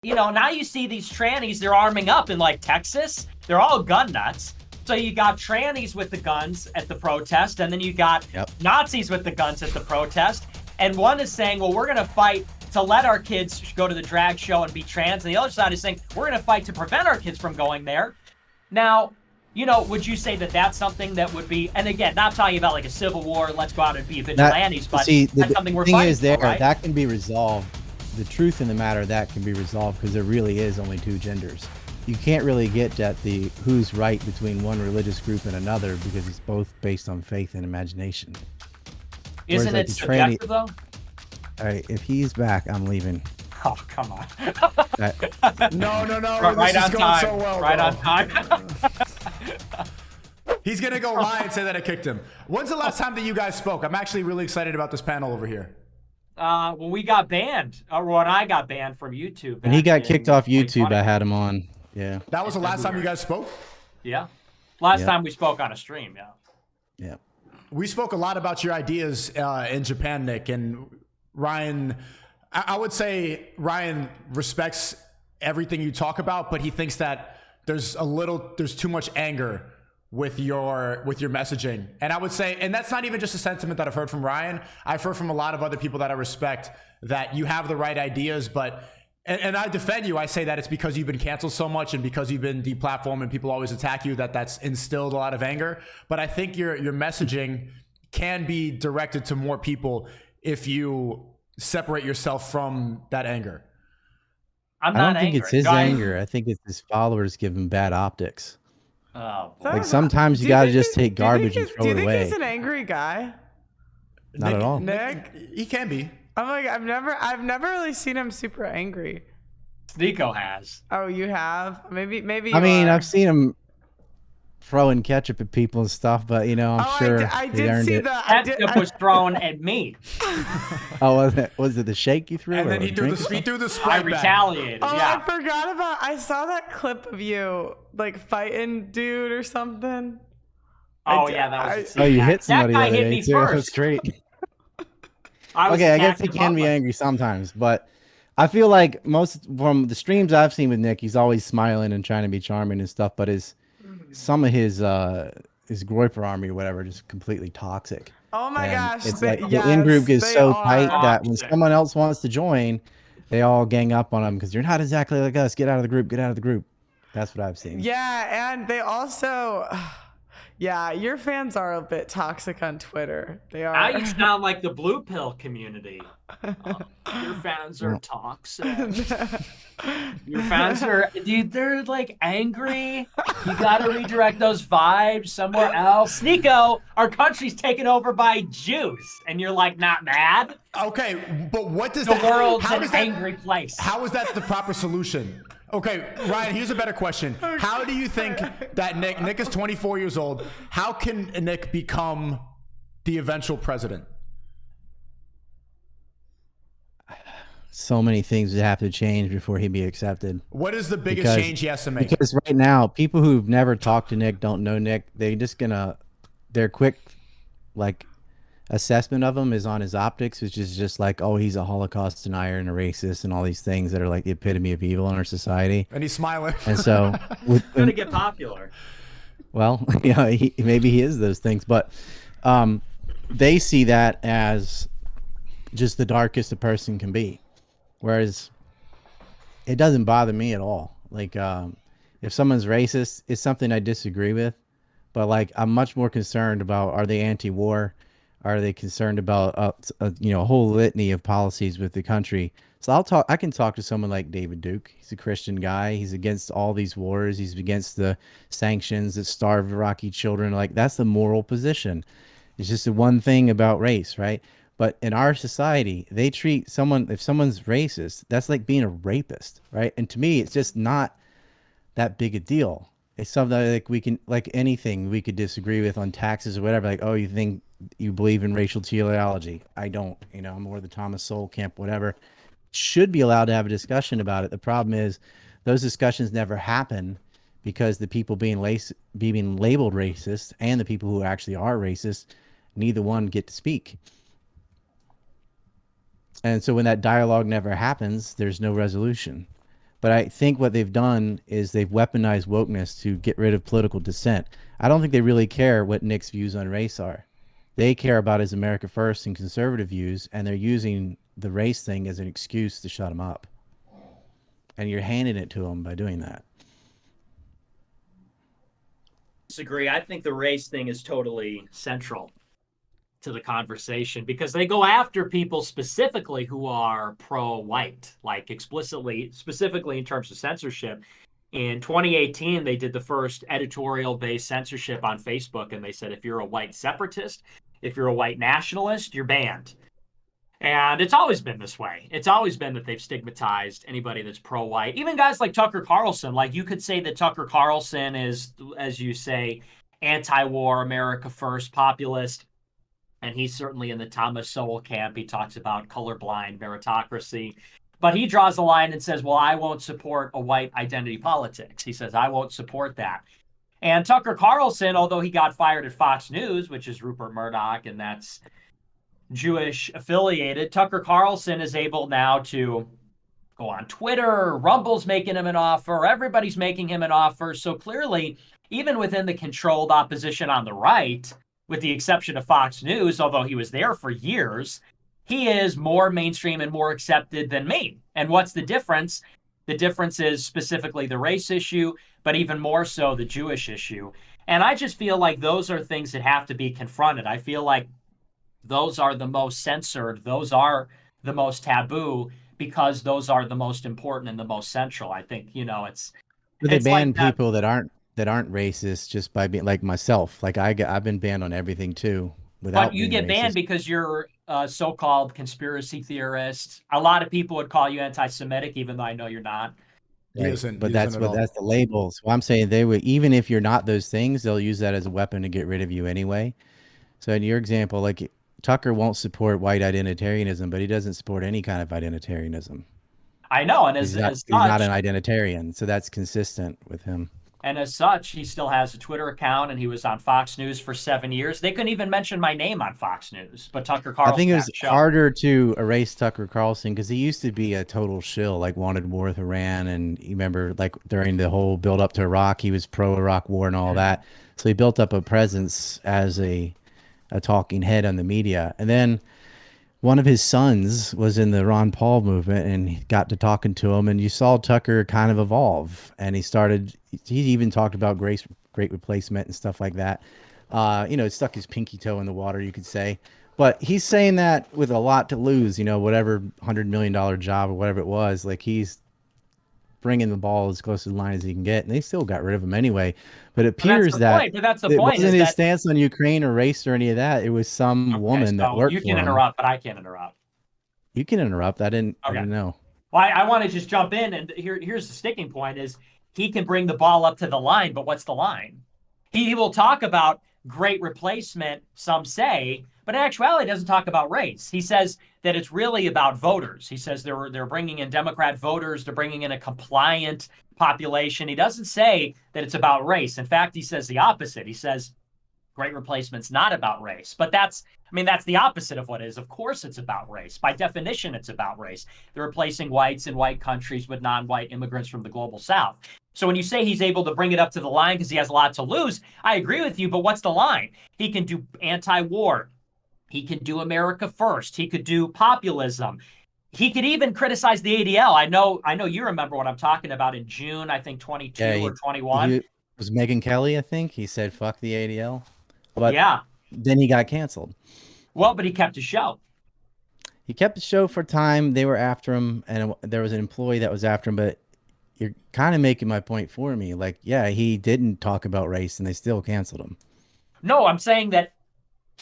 you know, now you see these trannies, they're arming up in like Texas. They're all gun nuts. So you got trannies with the guns at the protest, and then you got Nazis with the guns at the protest. And one is saying, well, we're going to fight to let our kids go to the drag show and be trans. And the other side is saying, we're going to fight to prevent our kids from going there. Now, you know, would you say that that's something that would be, and again, not talking about like a civil war, let's go out and be vigilantes, but that's something we're fighting for, right? That can be resolved. The truth in the matter, that can be resolved because there really is only two genders. You can't really get at the who's right between one religious group and another because it's both based on faith and imagination. Isn't it subjective, though? All right, if he's back, I'm leaving. Oh, come on. No. Right this on is going time. so well, right bro. on time. He's going to go lie and say that I kicked him. When's the last time that you guys spoke? I'm actually really excited about this panel over here. When we got banned, or when I got banned from YouTube. When he got kicked off YouTube, I had him on. Yeah. That was the last time you guys spoke? Yeah. Last time we spoke on a stream, yeah. Yeah. We spoke a lot about your ideas in Japan, Nick, and Ryan, I would say Ryan respects everything you talk about, but he thinks that there's too much anger with your messaging. And I would say, and that's not even just a sentiment that I've heard from Ryan. I've heard from a lot of other people that I respect that you have the right ideas, but and I defend you. I say that it's because you've been canceled so much and because you've been deplatformed and people always attack you that's instilled a lot of anger. But I think your messaging can be directed to more people if you separate yourself from that anger. I don't think it's his anger. I think it's his followers give him bad optics. Oh, boy. Like sometimes you got to just take garbage and throw it away. Do you think he's an angry guy? Not at all. Nick? He can be. I'm like, I've never really seen him super angry. Sneako has. Oh, you have? Maybe. I mean, I've seen him throwing ketchup at people and stuff, but you know, I'm sure I did see the ketchup was thrown at me. Oh, was it the shake you threw? And then he threw the spray. I retaliated. Oh, yeah. I forgot about. I saw that clip of you like fighting dude or something. Oh yeah, that was. You hit somebody. That guy hit me first. That's great. Okay, I guess he can be angry sometimes, but I feel like from the streams I've seen with Nick, he's always smiling and trying to be charming and stuff, but some of his Groiper army or whatever just completely toxic. Oh my gosh. It's like the in-group is so tight that when someone else wants to join, they all gang up on them because you're not exactly like us. Get out of the group. Get out of the group. That's what I've seen. Yeah, and they also... Yeah, your fans are a bit toxic on Twitter. They are. Now you sound like the blue pill community. Your fans are toxic. Your fans are, dude, they're like angry. You gotta redirect those vibes somewhere else. Sneako, our country's taken over by Jews, and you're like not mad? Okay, but what does the world's an angry place? How is that the proper solution? Okay, Ryan, here's a better question. How do you think that Nick is 24 years old. How can Nick become the eventual president? So many things would have to change before he'd be accepted. What is the biggest change he has to make? Because right now, people who've never talked to Nick, don't know Nick, their quick, like, assessment of him is on his optics, which is just like, oh, he's a Holocaust denier and a racist and all these things that are like the epitome of evil in our society. And he's smiling. And so gonna get popular. Well, yeah, maybe he is those things, but they see that as just the darkest a person can be, whereas it doesn't bother me at all. Like if someone's racist, it's something I disagree with, but like I'm much more concerned about, are they anti-war? Are they concerned about a whole litany of policies with the country? So I can talk to someone like David Duke. He's a Christian guy. He's against all these wars. He's against the sanctions that starve Iraqi children. Like, that's the moral position. It's just the one thing about race, right? But in our society, they treat someone, if someone's racist, that's like being a rapist, right? And to me, it's just not that big a deal. It's something like we can, like anything we could disagree with on taxes or whatever. Like, oh, you believe in racial teleology. I don't, I'm more the Thomas Sowell camp, whatever. Should be allowed to have a discussion about it. The problem is those discussions never happen because the people being labeled racist and the people who actually are racist, neither one get to speak. And so when that dialogue never happens, there's no resolution. But I think what they've done is they've weaponized wokeness to get rid of political dissent. I don't think they really care what Nick's views on race are. They care about his America First and conservative views, and they're using the race thing as an excuse to shut him up. And you're handing it to him by doing that. Disagree. I think the race thing is totally central to the conversation because they go after people specifically who are pro-white, like specifically in terms of censorship. In 2018, they did the first editorial-based censorship on Facebook, and they said if you're a white separatist, if you're a white nationalist, you're banned. And it's always been this way. It's always been that they've stigmatized anybody that's pro-white. Even guys like Tucker Carlson, like you could say that Tucker Carlson is, as you say, anti-war, America First, populist. And he's certainly in the Thomas Sowell camp. He talks about colorblind meritocracy. But he draws a line and says, well, I won't support a white identity politics. He says, I won't support that. And Tucker Carlson, although he got fired at Fox News, which is Rupert Murdoch, and that's Jewish affiliated, Tucker Carlson is able now to go on Twitter. Rumble's making him an offer. Everybody's making him an offer. So clearly, even within the controlled opposition on the right, with the exception of Fox News, although he was there for years, he is more mainstream and more accepted than me. And what's the difference? The difference is specifically the race issue, but even more so the Jewish issue. And I just feel like those are things that have to be confronted. I feel like those are the most censored. Those are the most taboo because those are the most important and the most central. I think, it's... But they ban people that aren't racist just by being like myself. Like I've been banned on everything too. But you get banned because you're a so-called conspiracy theorist. A lot of people would call you anti-Semitic, even though I know you're not. Right. But that's the labels. Well, I'm saying they would, even if you're not those things, they'll use that as a weapon to get rid of you anyway. So in your example, like Tucker won't support white identitarianism, but he doesn't support any kind of identitarianism. I know, and he's not an identitarian, so that's consistent with him. And as such, he still has a Twitter account, and he was on Fox News for 7 years. They couldn't even mention my name on Fox News, but Tucker Carlson. I think it was harder to erase Tucker Carlson because he used to be a total shill, like wanted war with Iran, and you remember, like during the whole build up to Iraq, he was pro-Iraq war and all that. So he built up a presence as a talking head on the media, and then one of his sons was in the Ron Paul movement and he got to talking to him, and you saw Tucker kind of evolve, and he even talked about great replacement and stuff like that. Stuck his pinky toe in the water, you could say, but he's saying that with a lot to lose, whatever $100 million job or whatever it was, like he's bringing the ball as close to the line as he can get, and they still got rid of him anyway. But it appears that it wasn't his stance on Ukraine or race or any of that. It was some woman that worked for him. You can interrupt, but I can't interrupt. You can interrupt. I didn't know. Well, I want to just jump in, and here's the sticking point: is he can bring the ball up to the line, but what's the line? He will talk about great replacement, some say, but in actuality, he doesn't talk about race. He says that it's really about voters. He says they're bringing in Democrat voters, they're bringing in a compliant population. He doesn't say that it's about race. In fact, he says the opposite. He says great replacement's not about race. But that's the opposite of what it is. Of course it's about race. By definition, it's about race. They're replacing whites in white countries with non-white immigrants from the global south. So when you say he's able to bring it up to the line because he has a lot to lose, I agree with you, but what's the line? He can do anti-war. He can do America First. He could do populism. He could even criticize the ADL. I know you remember what I'm talking about in June, I think 22 or 21. It was Megyn Kelly, I think. He said, fuck the ADL. But yeah. Then he got canceled. Well, but he kept his show. He kept the show for time. They were after him, and there was an employee that was after him, but you're kind of making my point for me. Like, yeah, he didn't talk about race, and they still canceled him. No, I'm saying that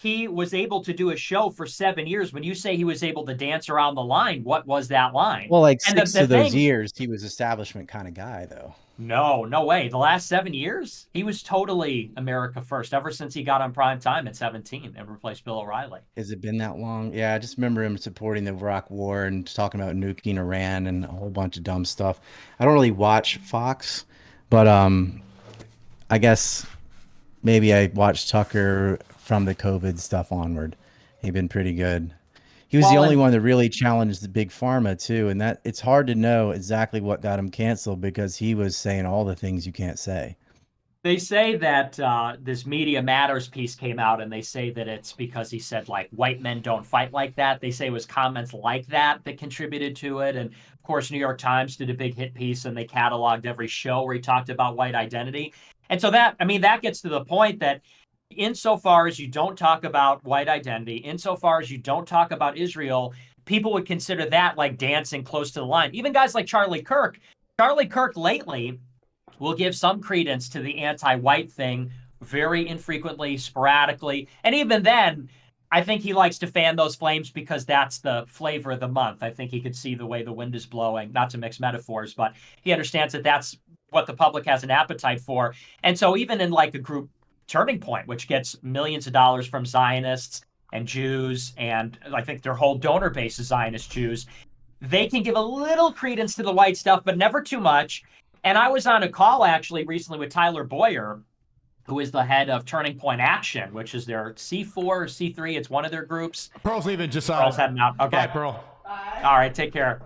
he was able to do a show for 7 years. When you say he was able to dance around the line, what was that line? Well, like six of those years, he was establishment kind of guy, though. No way. The last 7 years, he was totally America First ever since he got on prime time at 17 and replaced Bill O'Reilly. Has it been that long? Yeah, I just remember him supporting the Iraq War and talking about nuking Iran and a whole bunch of dumb stuff. I don't really watch Fox, but I guess maybe I watched Tucker from the COVID stuff onward. He'd been pretty good. He was Well, the only and- one that really challenged the big pharma too, and that it's hard to know exactly what got him canceled because he was saying all the things you can't say. They say that this Media Matters piece came out, and they say that it's because he said, like, white men don't fight like that. They say it was comments like that that contributed to it. And of course, New York Times did a big hit piece, and they cataloged every show where he talked about white identity. And so that gets to the point that insofar as you don't talk about white identity, insofar as you don't talk about Israel, people would consider that like dancing close to the line. Even guys like Charlie Kirk. Charlie Kirk lately will give some credence to the anti-white thing very infrequently, sporadically. And even then, I think he likes to fan those flames because that's the flavor of the month. I think he could see the way the wind is blowing, not to mix metaphors, but he understands that that's what the public has an appetite for. And so even in like a group Turning Point, which gets millions of dollars from Zionists and Jews, and I think their whole donor base is Zionist Jews, they can give a little credence to the white stuff, but never too much. And I was on a call actually recently with Tyler Boyer, who is the head of Turning Point Action, which is their C4 or C3. It's one of their groups. Pearl's leaving. Just Pearl's heading out. Okay. Bye, Pearl. All right, take care.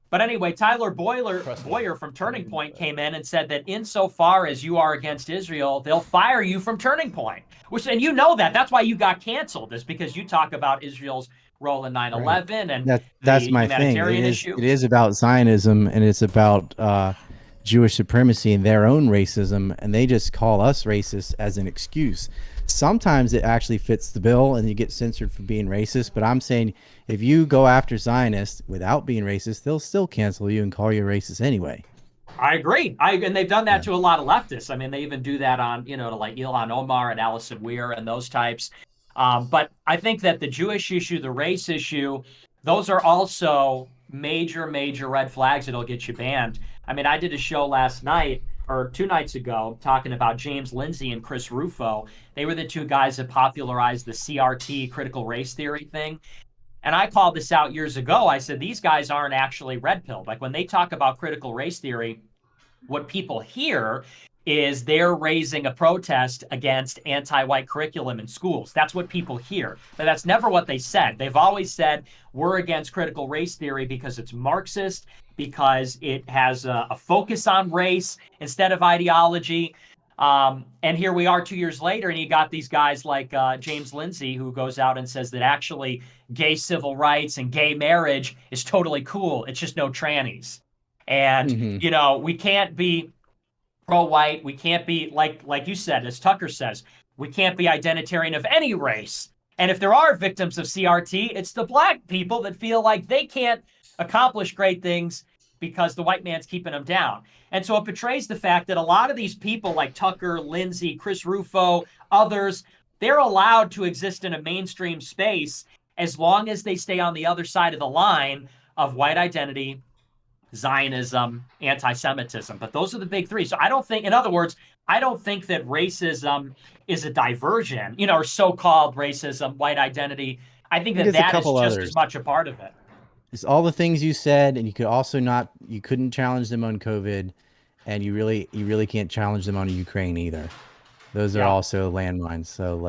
But anyway, Tyler Boyer from Turning Point came in and said that insofar as you are against Israel, they'll fire you from Turning Point. And you know that. That's why you got canceled, is because you talk about Israel's role in 9/11 and that's my thing. It is about Zionism, and it's about Jewish supremacy and their own racism, and they just call us racist as an excuse. Sometimes it actually fits the bill and you get censored for being racist, but I'm saying if you go after Zionists without being racist, they'll still cancel you and call you racist anyway. I agree. And they've done that to a lot of leftists. I mean, they even do that on, to like Ilhan Omar and Alison Weir and those types. But I think that the Jewish issue, the race issue, those are also major, major red flags that'll get you banned. I mean, I did a show last night or 2 nights ago talking about James Lindsay and Chris Rufo. They were the two guys that popularized the CRT, critical race theory thing. And I called this out years ago. I said, these guys aren't actually red pilled. Like when they talk about critical race theory, what people hear is they're raising a protest against anti-white curriculum in schools. That's what people hear. But that's never what they said. They've always said, we're against critical race theory because it's Marxist, because it has a focus on race instead of ideology. And here we are 2 years later, and you got these guys like James Lindsay, who goes out and says that actually gay civil rights and gay marriage is totally cool. It's just no trannies. And, we can't be pro-white. We can't be, like you said, as Tucker says, we can't be identitarian of any race. And if there are victims of CRT, it's the black people that feel like they can't accomplish great things because the white man's keeping them down. And so it betrays the fact that a lot of these people like Tucker, Lindsay, Chris Rufo, others, they're allowed to exist in a mainstream space as long as they stay on the other side of the line of white identity, Zionism, anti-Semitism. But those are the big three. So I don't think, in other words, I don't think that racism is a diversion, or so-called racism, white identity. I think that that is just as much a part of it. It's all the things you said, and you could also you couldn't challenge them on COVID, and you really can't challenge them on Ukraine either. Those are also landmines. So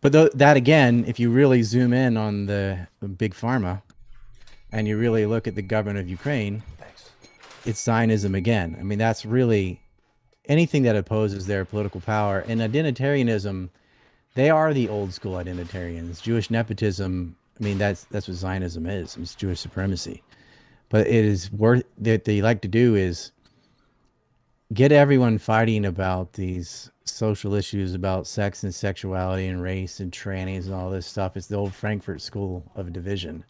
but that again, if you really zoom in on the big pharma, and you really look at the government of Ukraine, it's Zionism again. I mean, that's really anything that opposes their political power. And identitarianism, they are the old school identitarians. Jewish nepotism, I mean, that's what Zionism is. It's Jewish supremacy. But it is what they like to do is get everyone fighting about these social issues about sex and sexuality and race and trannies and all this stuff. It's the old Frankfurt School of division.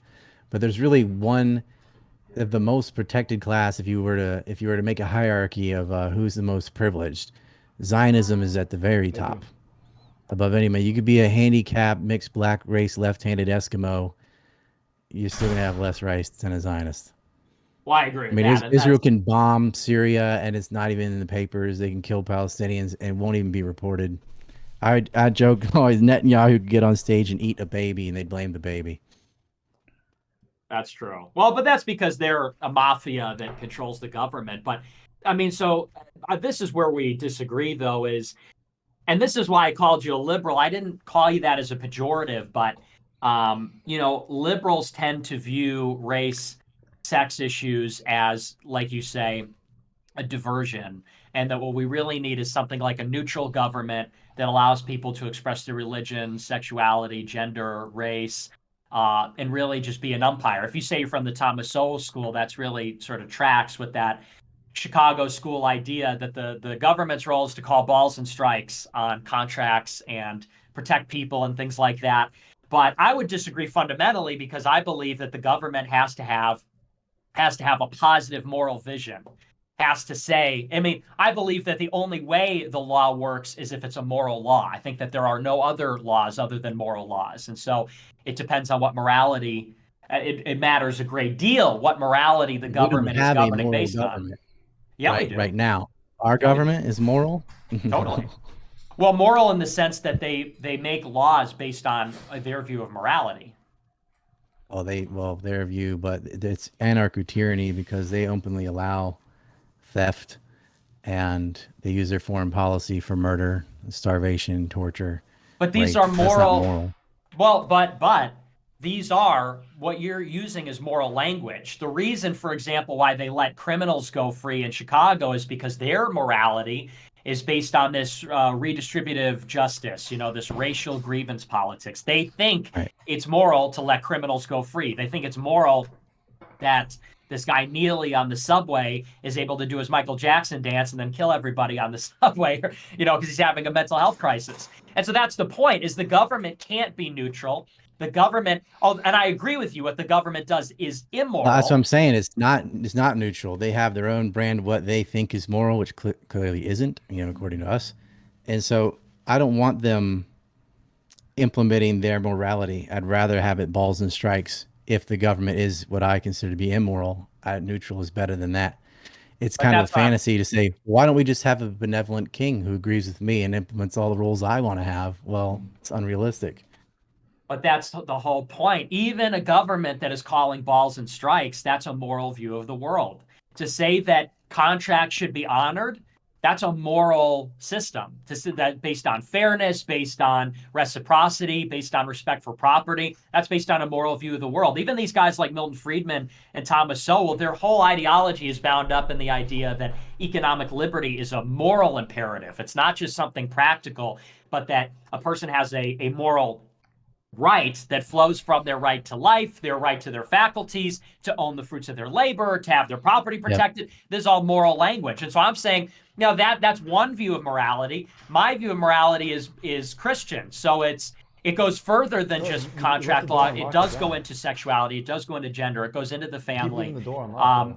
But there's really one of the most protected class. If you were to make a hierarchy of who's the most privileged, Zionism is at the very top. Above anybody. You could be a handicapped, mixed black race, left-handed Eskimo. You're still going to have less rights than a Zionist. Well, I agree with that. Israel can bomb Syria, and it's not even in the papers. They can kill Palestinians and won't even be reported. I joke always Netanyahu could get on stage and eat a baby, and they'd blame the baby. That's true. Well, but that's because they're a mafia that controls the government. But, I mean, so this is where we disagree, though, and this is why I called you a liberal. I didn't call you that as a pejorative, but Liberals tend to view race, sex issues as, like you say, a diversion, and that what we really need is something like a neutral government that allows people to express their religion, sexuality, gender, race, and really just be an umpire. If you say you're from the Thomas Sowell school, that's really sort of tracks with that Chicago school idea that the government's role is to call balls and strikes on contracts and protect people and things like that. But I would disagree fundamentally, because I believe that the government has to have a positive moral vision. Has to say, I believe that the only way the law works is if it's a moral law. I think that there are no other laws other than moral laws. And so it depends on what morality, it matters a great deal what morality the government is governing based on. Yeah, we do. Right now. Our government is moral? Totally. Well, moral in the sense that they make laws based on their view of morality. Their view, but it's anarcho-tyranny because they openly allow theft, and they use their foreign policy for murder, starvation, torture. But these are moral. Well, but these are what you're using as moral language. The reason, for example, why they let criminals go free in Chicago is because their morality is based on this redistributive justice, this racial grievance politics. They think it's moral to let criminals go free. They think it's moral that this guy Neely on the subway is able to do his Michael Jackson dance and then kill everybody on the subway, because he's having a mental health crisis. And so that's the point, is the government can't be neutral. The government, and I agree with you, what the government does is immoral. That's what I'm saying. It's not neutral. They have their own brand of what they think is moral, which clearly isn't, according to us. And so I don't want them implementing their morality. I'd rather have it balls and strikes. If the government is what I consider to be immoral, neutral is better than that. It's kind of a fantasy to say, why don't we just have a benevolent king who agrees with me and implements all the rules I want to have? Well, it's unrealistic. But that's the whole point. Even a government that is calling balls and strikes, that's a moral view of the world. To say that contracts should be honored, that's a moral system. To say that based on fairness, based on reciprocity, based on respect for property, that's based on a moral view of the world. Even these guys like Milton Friedman and Thomas Sowell, their whole ideology is bound up in the idea that economic liberty is a moral imperative. It's not just something practical, but that a person has a moral right that flows from their right to life, their right to their faculties, to own the fruits of their labor, to have their property protected. Yep. This is all moral language. And so I'm saying, that's one view of morality. My view of morality is Christian. So it goes further than just contract law. It does go into sexuality. It does go into gender. It goes into the family.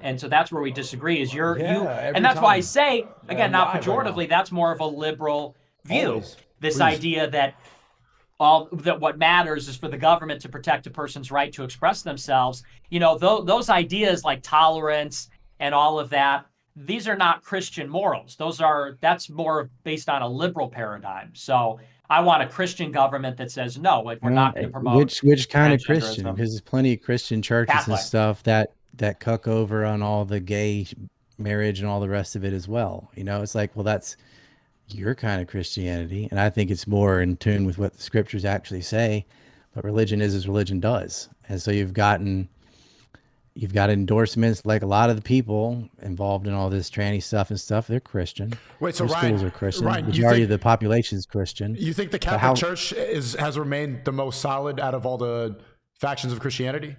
And so that's where we disagree. And that's why I say, again, not pejoratively, that's more of a liberal view. This idea that what matters is for the government to protect a person's right to express themselves. Those ideas like tolerance and all of that, these are not Christian morals. That's more based on a liberal paradigm. So I want a Christian government that says, no, we're not going to promote. Which kind of Christian? Because there's plenty of Christian churches Catholic. And stuff that cuck over on all the gay marriage and all the rest of it as well. It's like, well, that's your kind of Christianity. And I think it's more in tune with what the scriptures actually say. But religion is as religion does. And so you've got endorsements, like a lot of the people involved in all this tranny stuff and stuff, they're Christian. Wait, so their Ryan, schools are Christian. Ryan, the majority of the population is Christian. You think the Catholic Church has remained the most solid out of all the factions of Christianity?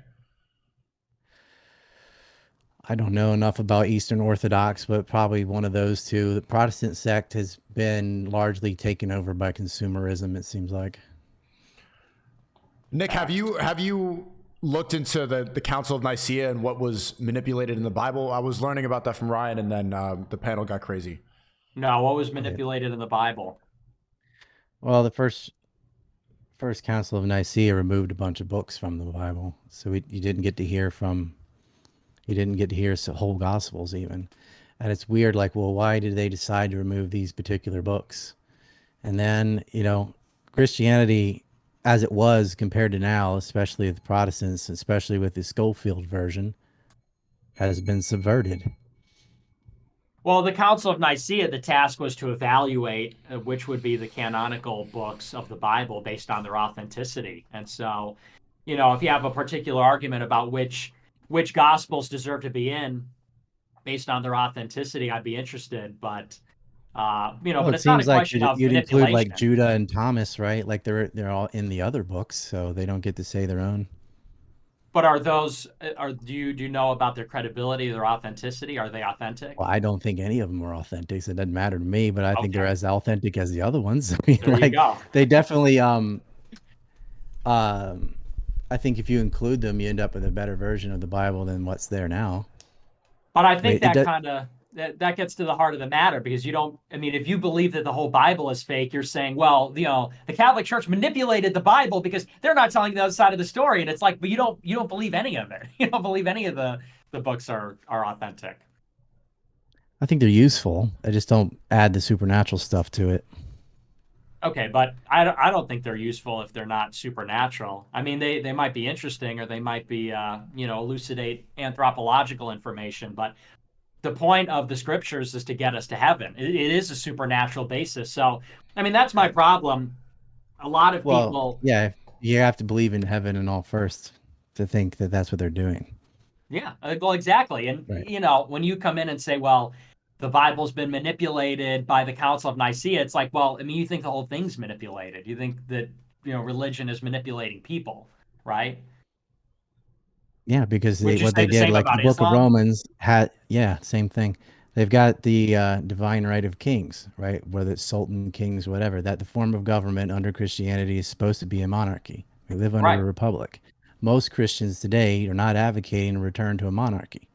I don't know enough about Eastern Orthodox, but probably one of those two. The Protestant sect has been largely taken over by consumerism, it seems like. Nick, have you looked into the Council of Nicaea and what was manipulated in the Bible? I was learning about that from Ryan, and then the panel got crazy. No, what was manipulated in the Bible? Well, the first Council of Nicaea removed a bunch of books from the Bible, so you didn't get to hear whole Gospels even. And it's weird, like, well, why did they decide to remove these particular books? And then, Christianity, as it was compared to now, especially with the Protestants, especially with the Schofield version, has been subverted. Well, the Council of Nicaea, the task was to evaluate which would be the canonical books of the Bible based on their authenticity. And so, if you have a particular argument about which gospels deserve to be in based on their authenticity, I'd be interested. But Well, but it it's not a seems like question of you'd include like manipulation. Judah and Thomas, right? Like they're all in the other books, so they don't get to say their own. But do you know about their credibility, their authenticity? Are they authentic? Well, I don't think any of them are authentic, so it doesn't matter to me. But I think they're Okay, as authentic as the other ones. I mean, there you like go. they definitely I think if you include them, you end up with a better version of the Bible than what's there now. But I think It, that it, kind of that gets to the heart of the matter, because you don't. I mean, if you believe that the whole Bible is fake, you're saying, well, the Catholic Church manipulated the Bible because they're not telling the other side of the story, and it's like, but you don't believe any of it. You don't believe any of the books are authentic. I think they're useful. I just don't add the supernatural stuff to it. Okay, but I don't think they're useful if they're not supernatural. I mean, they might be interesting, or they might be elucidate anthropological information, but the point of the scriptures is to get us to heaven. It is a supernatural basis. So, I mean, that's my problem. A lot of Well, people, yeah, you have to believe in heaven and all first to think that that's what they're doing. yeah, well, exactly. And, Right. when you come in and say, well, the Bible's been manipulated by the Council of Nicaea, it's like, well, I mean, you think the whole thing's manipulated. You think that, religion is manipulating people, right? Yeah, because Would you what say they the did, same like the about Book of Islam? Romans had, yeah, same thing. They've got the divine right of kings, right? Whether it's sultan, kings, whatever. That the form of government under Christianity is supposed to be a monarchy. We live under Right. a republic. Most Christians today are not advocating a return to a monarchy.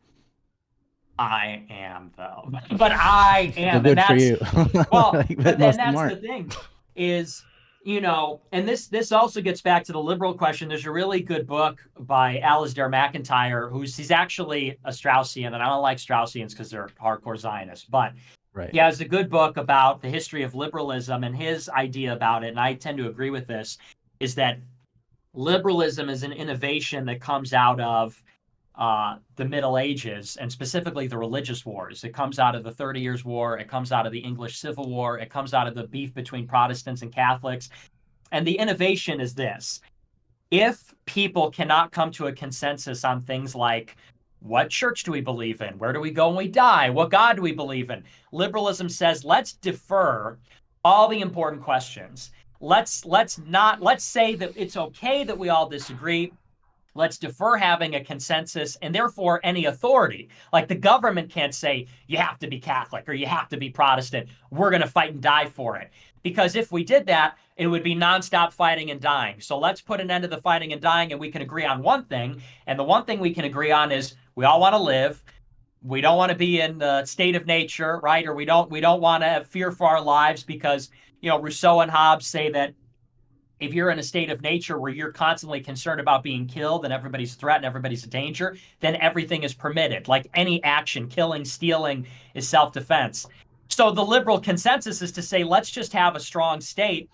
I am, though. But I Well, am. And good for that's, you. well, But and most of them that's the aren't. thing is, and this also gets back to the liberal question. There's a really good book by Alasdair MacIntyre, he's actually a Straussian, and I don't like Straussians because they're hardcore Zionists, but Right. he has a good book about the history of liberalism, and his idea about it, and I tend to agree with this, is that liberalism is an innovation that comes out of the Middle Ages, and specifically the religious wars. It comes out of the 30 Years' War. It comes out of the English Civil War. It comes out of the beef between Protestants and Catholics. And the innovation is this: if people cannot come to a consensus on things like, what church do we believe in? Where do we go when we die? What God do we believe in? Liberalism says, let's defer all the important questions. Let's say that it's okay that we all disagree. Let's defer having a consensus, and therefore any authority. Like the government can't say, you have to be Catholic or you have to be Protestant. We're going to fight and die for it. Because if we did that, it would be nonstop fighting and dying. So let's put an end to the fighting and dying, and we can agree on one thing. And the one thing we can agree on is we all want to live. We don't want to be in the state of nature, right? Or we don't want to have fear for our lives, because, Rousseau and Hobbes say that if you're in a state of nature where you're constantly concerned about being killed and everybody's a threat and everybody's a danger, then everything is permitted. Like any action, killing, stealing, is self-defense. So the liberal consensus is to say, let's just have a strong state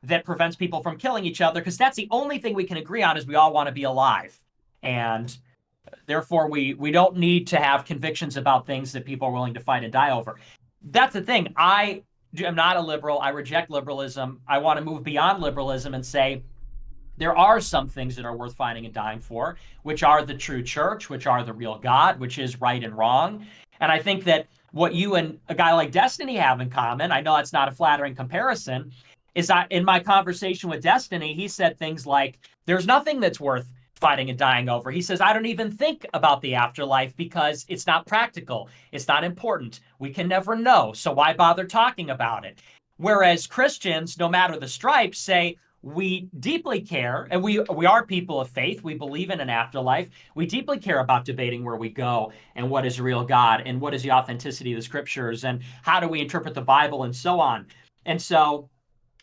that prevents people from killing each other, because that's the only thing we can agree on, is we all want to be alive. And therefore, we don't need to have convictions about things that people are willing to fight and die over. That's the thing. I'm not a liberal. I reject liberalism. I want to move beyond liberalism and say there are some things that are worth fighting and dying for, which are the true church, which are the real God, which is right and wrong. And I think that what you and a guy like Destiny have in common, I know it's not a flattering comparison, is that in my conversation with Destiny, he said things like, there's nothing that's worth fighting and dying over. He says, I don't even think about the afterlife because it's not practical. It's not important. We can never know. So why bother talking about it? Whereas Christians, no matter the stripes, say, we deeply care, and we are people of faith. We believe in an afterlife. We deeply care about debating where we go and what is real God and what is the authenticity of the scriptures and how do we interpret the Bible and so on. And so,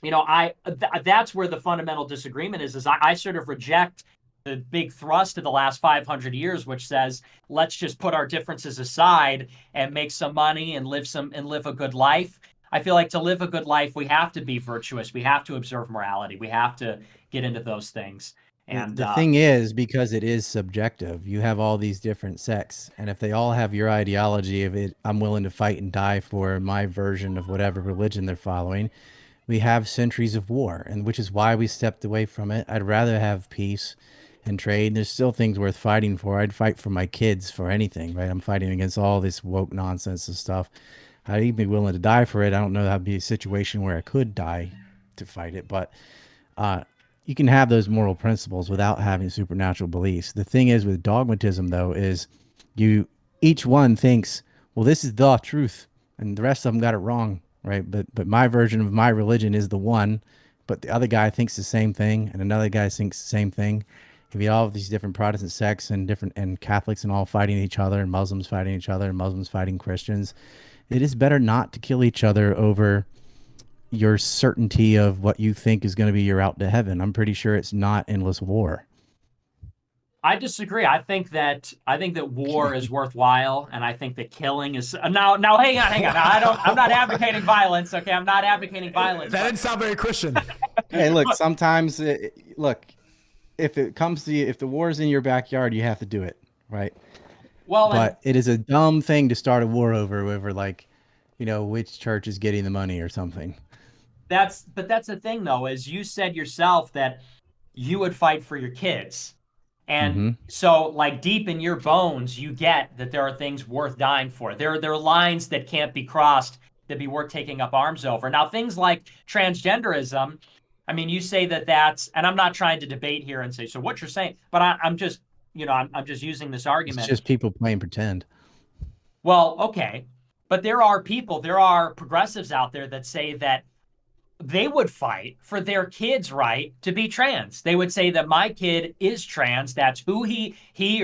that's where the fundamental disagreement is I sort of reject the big thrust of the last 500 years, which says, let's just put our differences aside and make some money and live a good life. I feel like to live a good life, we have to be virtuous. We have to observe morality. We have to get into those things. And the thing is, because it is subjective, you have all these different sects, and if they all have your ideology of it, I'm willing to fight and die for my version of whatever religion they're following, we have centuries of war, and which is why we stepped away from it. I'd rather have peace and trade. There's still things worth fighting for. I'd fight for my kids for anything, right? I'm fighting against all this woke nonsense and stuff. I'd even be willing to die for it. I don't know that'd be a situation where I could die to fight it, but you can have those moral principles without having supernatural beliefs. The thing is with dogmatism, though, is each one thinks, well, this is the truth, and the rest of them got it wrong, right? But my version of my religion is the one, but the other guy thinks the same thing, and another guy thinks the same thing. If you all have these different Protestant sects and Catholics and all fighting each other, and Muslims fighting each other, and Muslims fighting Christians, it is better not to kill each other over your certainty of what you think is going to be your route to heaven. I'm pretty sure it's not endless war. I disagree. I think that war is worthwhile, and I think that killing is now. Hang on. I'm not advocating violence. Okay, I'm not advocating violence. That didn't sound very Christian. Hey, look. Sometimes, if it comes to you, if the war is in your backyard, you have to do it, right? Well, but it is a dumb thing to start a war over which church is getting the money or something. That's the thing, though, is you said yourself that you would fight for your kids. And so, like, deep in your bones, you get that there are things worth dying for. There are lines that can't be crossed that'd be worth taking up arms over. Now, things like transgenderism, I mean, you say that's, and I'm not trying to debate here and say, so what you're saying, but I'm just, I'm just using this argument. It's just people playing pretend. Well, okay. But there are progressives out there that say that they would fight for their kid's right to be trans. They would say that my kid is trans. That's who he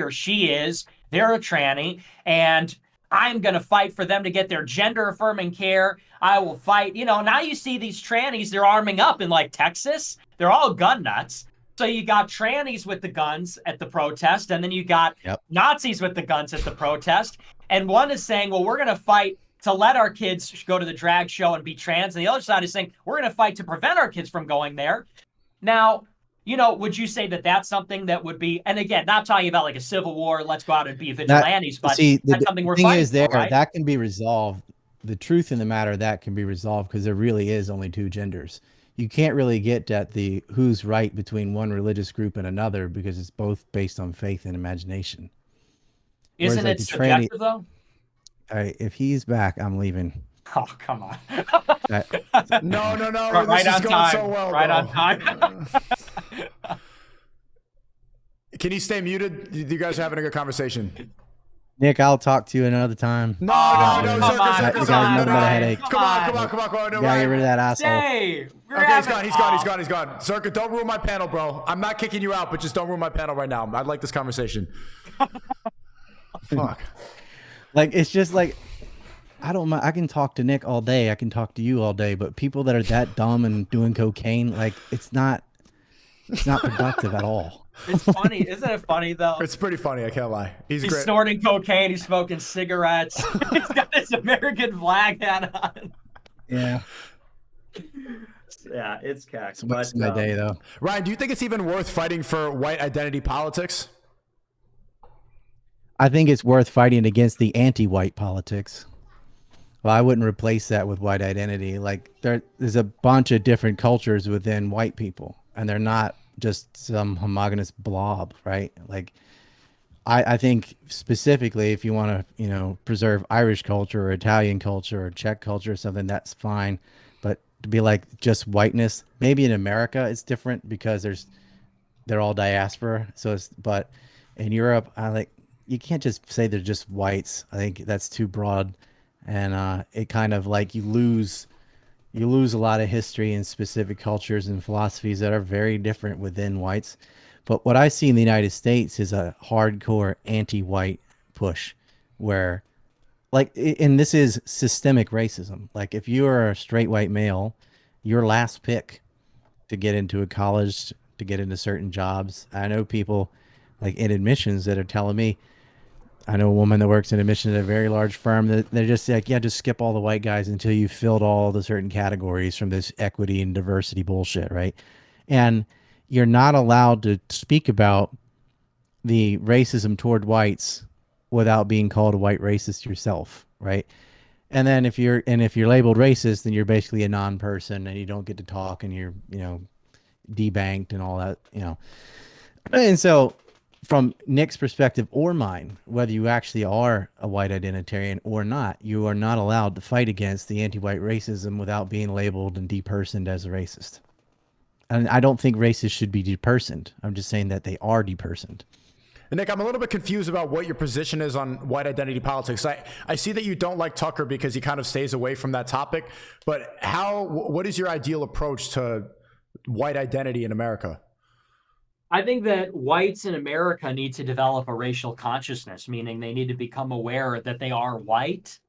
or she is. They're a tranny. And I'm going to fight for them to get their gender affirming care. I will fight. Now you see these trannies, they're arming up in like Texas. They're all gun nuts. So you got trannies with the guns at the protest. And then you got Nazis with the guns at the protest. And one is saying, well, we're going to fight to let our kids go to the drag show and be trans. And the other side is saying, we're going to fight to prevent our kids from going there. Now, would you say that that's something that would be, and again, not talking about like a civil war, let's go out and be vigilantes, but that's something we're fighting for, right? That can be resolved. The truth in the matter, that can be resolved because there really is only two genders. You can't really get at the who's right between one religious group and another because it's both based on faith and imagination. Isn't it subjective, though? All right, if he's back, I'm leaving. Oh, come on. No. Right on time. So well, right on time. Can you stay muted? You guys are having a good conversation. Nick, I'll talk to you another time. No, Come on. Gotta get rid of that asshole. Hey, okay, he's gone. Circa, don't ruin my panel, bro. I'm not kicking you out, but just don't ruin my panel right now. I'd like this conversation. Fuck. Like, it's just like, I don't mind. I can talk to Nick all day. I can talk to you all day. But people that are that dumb and doing cocaine, like, it's not productive at all. It's funny. Isn't it funny, though? It's pretty funny. I can't lie. He's great. Snorting cocaine. He's smoking cigarettes. He's got this American flag hat on. Yeah. Yeah, it's cack. What's my day, though? Ryan, do you think it's even worth fighting for white identity politics? I think it's worth fighting against the anti-white politics. Well, I wouldn't replace that with white identity. Like, there's a bunch of different cultures within white people, and they're not just some homogenous blob, right? Like, I think specifically if you want to, preserve Irish culture or Italian culture or Czech culture or something, that's fine. But to be like just whiteness, maybe in America it's different because they're all diaspora. But in Europe, you can't just say they're just whites. I think that's too broad, and it kind of like you lose a lot of history and specific cultures and philosophies that are very different within whites. But what I see in the United States is a hardcore anti-white push, where, and this is systemic racism. Like, if you are a straight white male, your last pick to get into a college, to get into certain jobs. I know people like in admissions that are telling me, I know a woman that works in admissions at a very large firm that they're just like, yeah, just skip all the white guys until you filled all the certain categories from this equity and diversity bullshit, right? And you're not allowed to speak about the racism toward whites without being called a white racist yourself, right? And then if you're labeled racist, then you're basically a non-person and you don't get to talk, and you're, debanked and all that, And so from Nick's perspective or mine, whether you actually are a white identitarian or not, you are not allowed to fight against the anti-white racism without being labeled and depersoned as a racist. And I don't think racists should be depersoned. I'm just saying that they are depersoned. And Nick, I'm a little bit confused about what your position is on white identity politics. I see that you don't like Tucker because he kind of stays away from that topic, but what is your ideal approach to white identity in America? I think that whites in America need to develop a racial consciousness, meaning they need to become aware that they are white,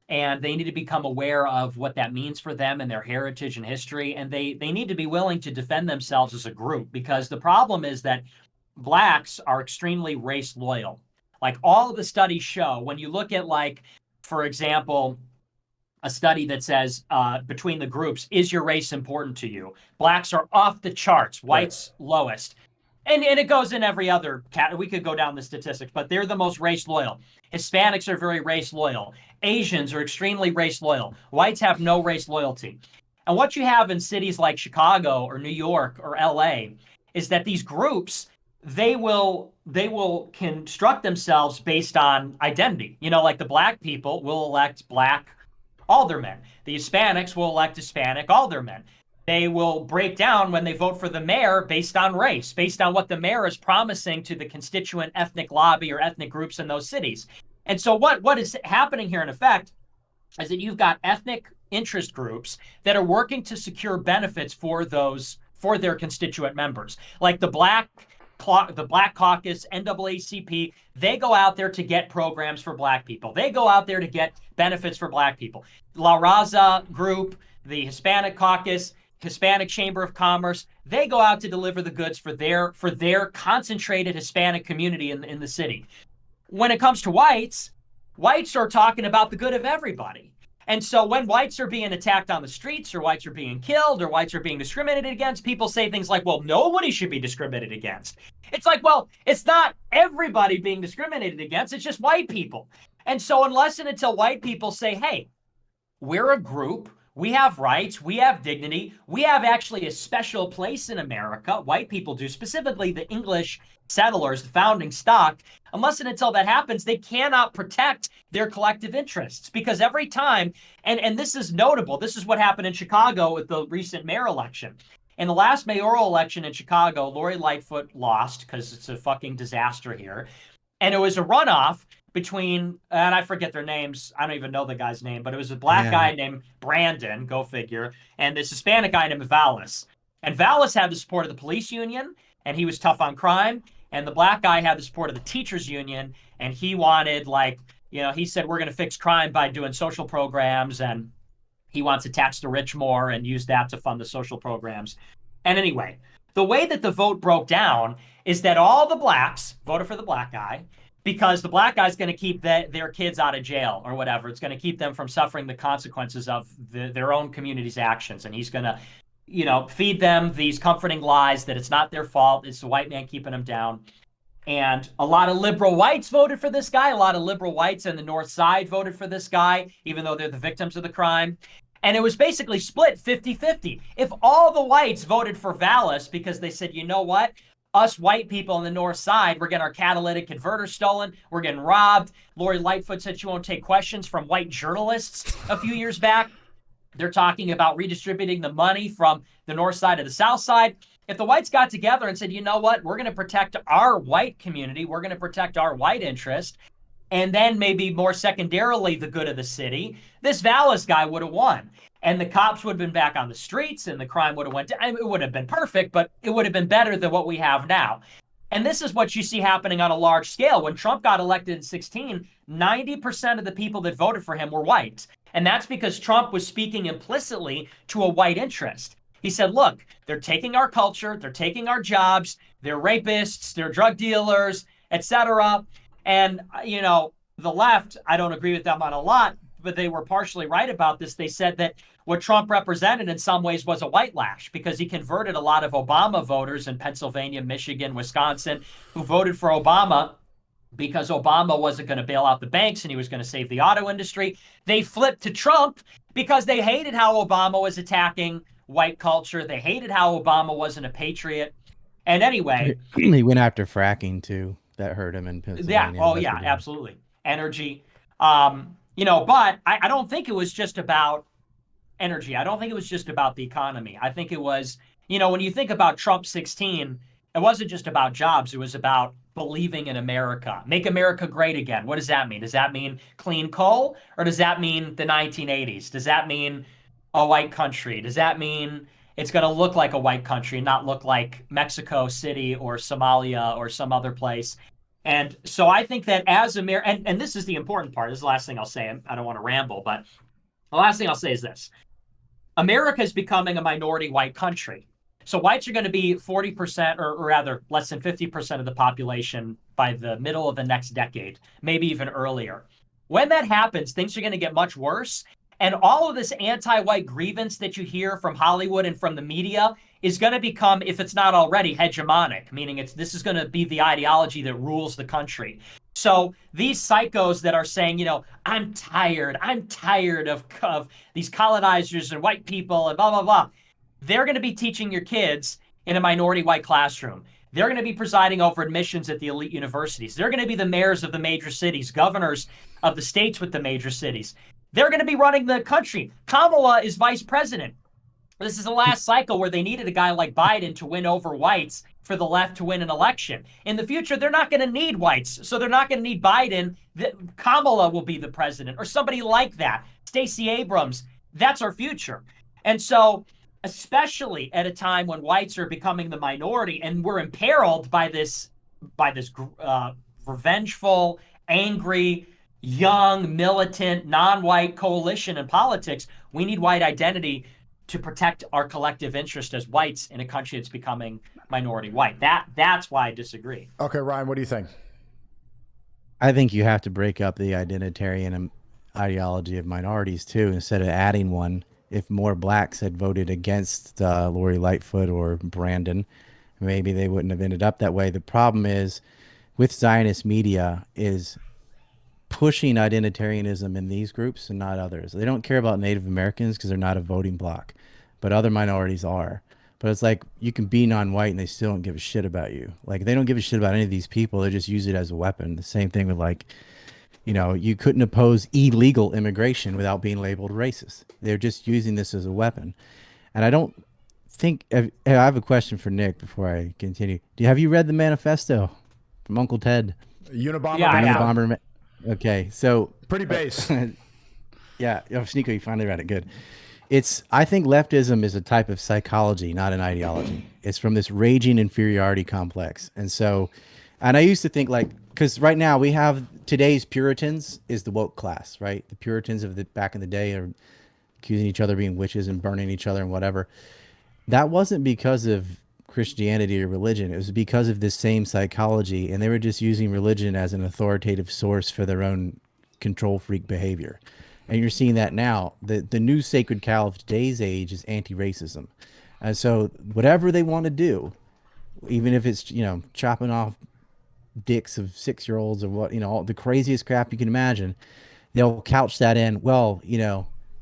and they need to become aware of what that means for them and their heritage and history. And they need to be willing to defend themselves as a group, because the problem is that Blacks are extremely race loyal. Like, all of the studies show, when you look at, like, for example, a study that says between the groups, is your race important to you? Blacks are off the charts, whites lowest. And it goes in every other cat. We could go down the statistics, but they're the most race loyal. Hispanics are very race loyal. Asians are extremely race loyal. Whites have no race loyalty. And what you have in cities like Chicago or New York or LA is that these groups, they will construct themselves based on identity. Like the Black people will elect Black aldermen. The Hispanics will elect Hispanic aldermen. They will break down when they vote for the mayor based on race, based on what the mayor is promising to the constituent ethnic lobby or ethnic groups in those cities. And so what is happening here in effect is that you've got ethnic interest groups that are working to secure benefits for their constituent members. Like the Black Caucus, NAACP, they go out there to get programs for Black people. They go out there to get benefits for Black people. La Raza group, the Hispanic Caucus, Hispanic Chamber of Commerce, they go out to deliver the goods for their concentrated Hispanic community in the city. When it comes to whites are talking about the good of everybody. And so when whites are being attacked on the streets, or whites are being killed, or whites are being discriminated against, people say things like, well, nobody should be discriminated against. It's like, well, it's not everybody being discriminated against, it's just white people. And so unless and until white people say, hey, we're a group, we have rights, we have dignity, we have actually a special place in America, white people do, specifically the English settlers, the founding stock, unless and until that happens, they cannot protect their collective interests. Because every time, and this is notable, this is what happened in Chicago with the recent mayor election. In the last mayoral election in Chicago, Lori Lightfoot lost because it's a fucking disaster here. And it was a runoff between, and I forget their names, I don't even know the guy's name, but it was a Black guy named Brandon, go figure, and this Hispanic guy named Vallis. And Vallis had the support of the police union, and he was tough on crime. And the Black guy had the support of the teachers union, and he wanted, he said, we're going to fix crime by doing social programs, and he wants to tax the rich more and use that to fund the social programs. And anyway, the way that the vote broke down is that all the Blacks voted for the Black guy, because the Black guy's going to keep their kids out of jail or whatever. It's going to keep them from suffering the consequences of their own community's actions. And he's going to, feed them these comforting lies that it's not their fault. It's the white man keeping them down. And a lot of liberal whites voted for this guy. A lot of liberal whites in the North Side voted for this guy, even though they're the victims of the crime. And it was basically split 50-50. If all the whites voted for Vallis because they said, you know what? Us white people on the North Side, we're getting our catalytic converter stolen. We're getting robbed. Lori Lightfoot said she won't take questions from white journalists a few years back. They're talking about redistributing the money from the North Side to the South Side. If the whites got together and said, you know what, we're going to protect our white community, we're going to protect our white interest, and then maybe more secondarily the good of the city, this Vallis guy would have won. And the cops would have been back on the streets, and the crime would have went down. It would have been perfect, but it would have been better than what we have now. And this is what you see happening on a large scale. When Trump got elected in 2016, 90% of the people that voted for him were white. And that's because Trump was speaking implicitly to a white interest. He said, look, they're taking our culture, they're taking our jobs, they're rapists, they're drug dealers, etc. And, the left, I don't agree with them on a lot, but they were partially right about this. They said that what Trump represented in some ways was a white lash because he converted a lot of Obama voters in Pennsylvania, Michigan, Wisconsin, who voted for Obama because Obama wasn't going to bail out the banks and he was going to save the auto industry. They flipped to Trump because they hated how Obama was attacking white culture. They hated how Obama wasn't a patriot. And anyway, he went after fracking too. That hurt him in Pennsylvania. Yeah. Oh, yeah, absolutely. Energy. But I don't think it was just about energy. I don't think it was just about the economy. I think it was, when you think about Trump 16, it wasn't just about jobs. It was about believing in America. Make America great again. What does that mean? Does that mean clean coal? Or does that mean the 1980s? Does that mean a white country? Does that mean it's going to look like a white country, not look like Mexico City or Somalia or some other place? And so I think that as America, and this is the important part. This is the last thing I'll say. I don't want to ramble, but the last thing I'll say is this. America is becoming a minority white country. So whites are going to be 40%, or rather less than 50% of the population by the middle of the next decade, maybe even earlier. When that happens, things are going to get much worse. And all of this anti-white grievance that you hear from Hollywood and from the media is going to become, if it's not already, hegemonic, meaning this is going to be the ideology that rules the country. So these psychos that are saying, I'm tired of these colonizers and white people and blah, blah, blah, they're going to be teaching your kids in a minority white classroom. They're going to be presiding over admissions at the elite universities. They're going to be the mayors of the major cities, governors of the states with the major cities. They're going to be running the country. Kamala is vice president. This is the last cycle where they needed a guy like Biden to win over whites for the left to win an election. In the future, they're not going to need whites, so they're not going to need Biden. Kamala will be the president or somebody like that. Stacey Abrams, that's our future. And so, especially at a time when whites are becoming the minority and we're imperiled by this revengeful, angry, young, militant, non-white coalition in politics, we need white identity to protect our collective interest as whites in a country that's becoming minority white. That's why I disagree. Okay, Ryan, what do you think? I think you have to break up the identitarian ideology of minorities too, instead of adding one. If more blacks had voted against Lori Lightfoot or Brandon, maybe they wouldn't have ended up that way. The problem is with Zionist media is pushing identitarianism in these groups and not others. They don't care about Native Americans because they're not a voting bloc, but other minorities are. But it's like you can be non-white and they still don't give a shit about you. Like they don't give a shit about any of these people. They just use it as a weapon. The same thing with you couldn't oppose illegal immigration without being labeled racist. They're just using this as a weapon. And I don't think, I have a question for Nick before I continue. Have you read the manifesto from Uncle Ted? Unabomber. Yeah, Unabomber. Okay, so pretty base. Yeah, Sneako, you finally read it. Good. I think leftism is a type of psychology, not an ideology. It's from this raging inferiority complex. And I used to think because right now we have today's Puritans is the woke class, right? The Puritans of back in the day are accusing each other of being witches and burning each other and whatever. That wasn't because of Christianity or religion. It was because of this same psychology, and they were just using religion as an authoritative source for their own control freak behavior. And you're seeing that now. The new sacred cow of today's age is anti-racism. And so whatever they want to do, even if it's, chopping off dicks of 6-year-olds or what, all the craziest crap you can imagine, they'll couch that in,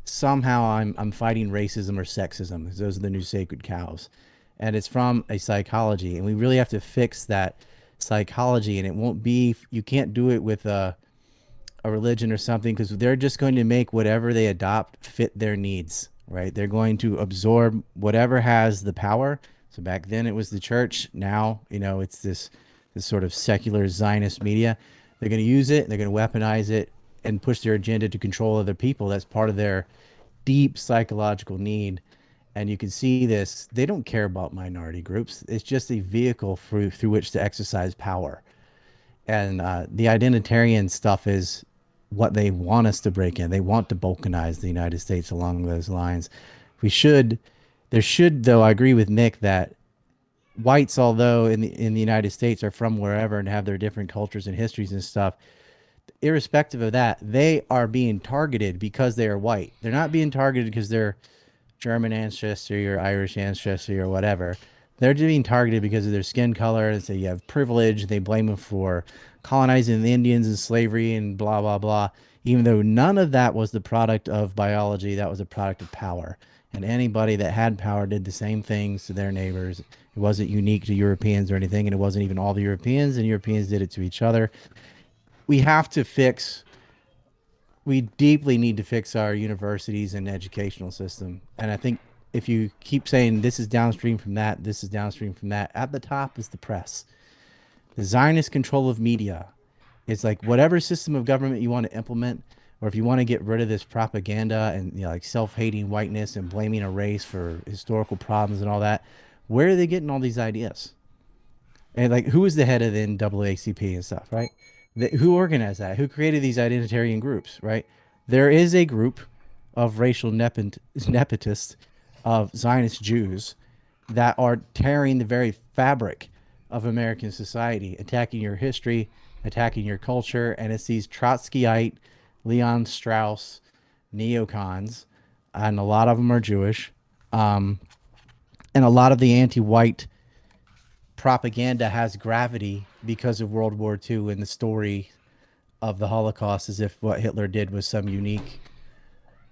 somehow I'm fighting racism or sexism. Those are the new sacred cows. And it's from a psychology, and we really have to fix that psychology. And it won't be, you can't do it with a religion or something, because they're just going to make whatever they adopt fit their needs, right? They're going to absorb whatever has the power. So back then it was the church. Now, it's this sort of secular Zionist media. They're going to use it, they're going to weaponize it and push their agenda to control other people. That's part of their deep psychological need. And you can see this, they don't care about minority groups. It's just a vehicle through which to exercise power. And the identitarian stuff is what they want us to break in. They want to balkanize the United States along those lines. There should, though, I agree with Nick that whites, although in the United States are from wherever and have their different cultures and histories and stuff, irrespective of that, they are being targeted because they are white. They're not being targeted because they're German ancestry or Irish ancestry or whatever. They're being targeted because of their skin color. And so you have privilege. They blame them for colonizing the Indians and slavery and blah, blah, blah. Even though none of that was the product of biology, that was a product of power. And anybody that had power did the same things to their neighbors. It wasn't unique to Europeans or anything, and it wasn't even all the Europeans, and Europeans did it to each other. We deeply need to fix our universities and educational system. And I think if you keep saying this is downstream from that, this is downstream from that, at the top is the press. The Zionist control of media. It's like whatever system of government you want to implement, or if you want to get rid of this propaganda and like self-hating whiteness and blaming a race for historical problems and all that, where are they getting all these ideas? And like, who is the head of the NAACP and stuff, right? Who organized that? Who created these identitarian groups, right? There is a group of racial nepotists of Zionist Jews that are tearing the very fabric of American society, attacking your history, attacking your culture, and it's these Trotskyite, Leon Strauss neocons, and a lot of them are Jewish, and a lot of the anti-white propaganda has gravity because of World War II and the story of the Holocaust, as if what Hitler did was some unique,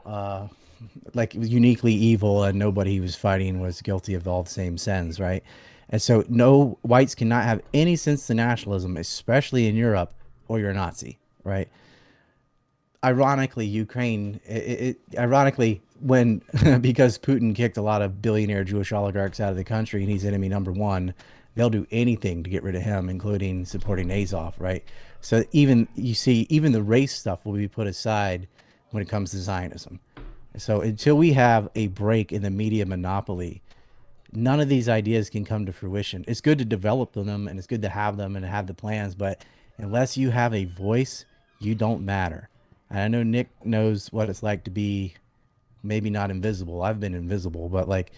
like it was uniquely evil and nobody he was fighting was guilty of all the same sins, right? And so no, whites cannot have any sense of nationalism, especially in Europe, or you're a Nazi, right? Ironically, Ukraine, ironically, when because Putin kicked a lot of billionaire Jewish oligarchs out of the country and he's enemy number one, they'll do anything to get rid of him, including supporting Azov, right? So even the race stuff will be put aside when it comes to Zionism. So until we have a break in the media monopoly, none of these ideas can come to fruition. It's good to develop them and it's good to have them and have the plans, but unless you have a voice, you don't matter. And I know Nick knows what it's like to be maybe not invisible. I've been invisible, but like,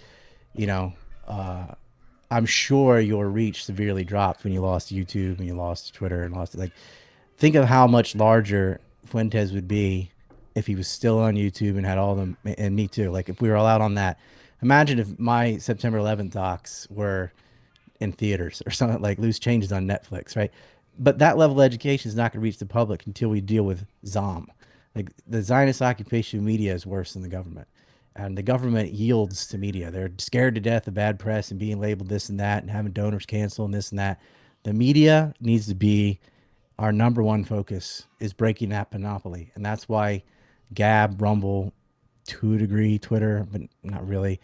you know, I'm sure your reach severely dropped when you lost YouTube and you lost Twitter and lost, like, think of how much larger Fuentes would be if he was still on YouTube and had all of them, and me too. Like if we were all out on that, imagine if my September 11th docs were in theaters or something, like Loose Changes on Netflix, right? But that level of education is not going to reach the public until we deal with ZOM. Like the Zionist occupation media is worse than the government. And the government yields to media. They're scared to death of bad press and being labeled this and that and having donors cancel and this and that. The media needs to be our number one focus, is breaking that monopoly. And that's why Gab, Rumble, to a degree, Twitter, but not really,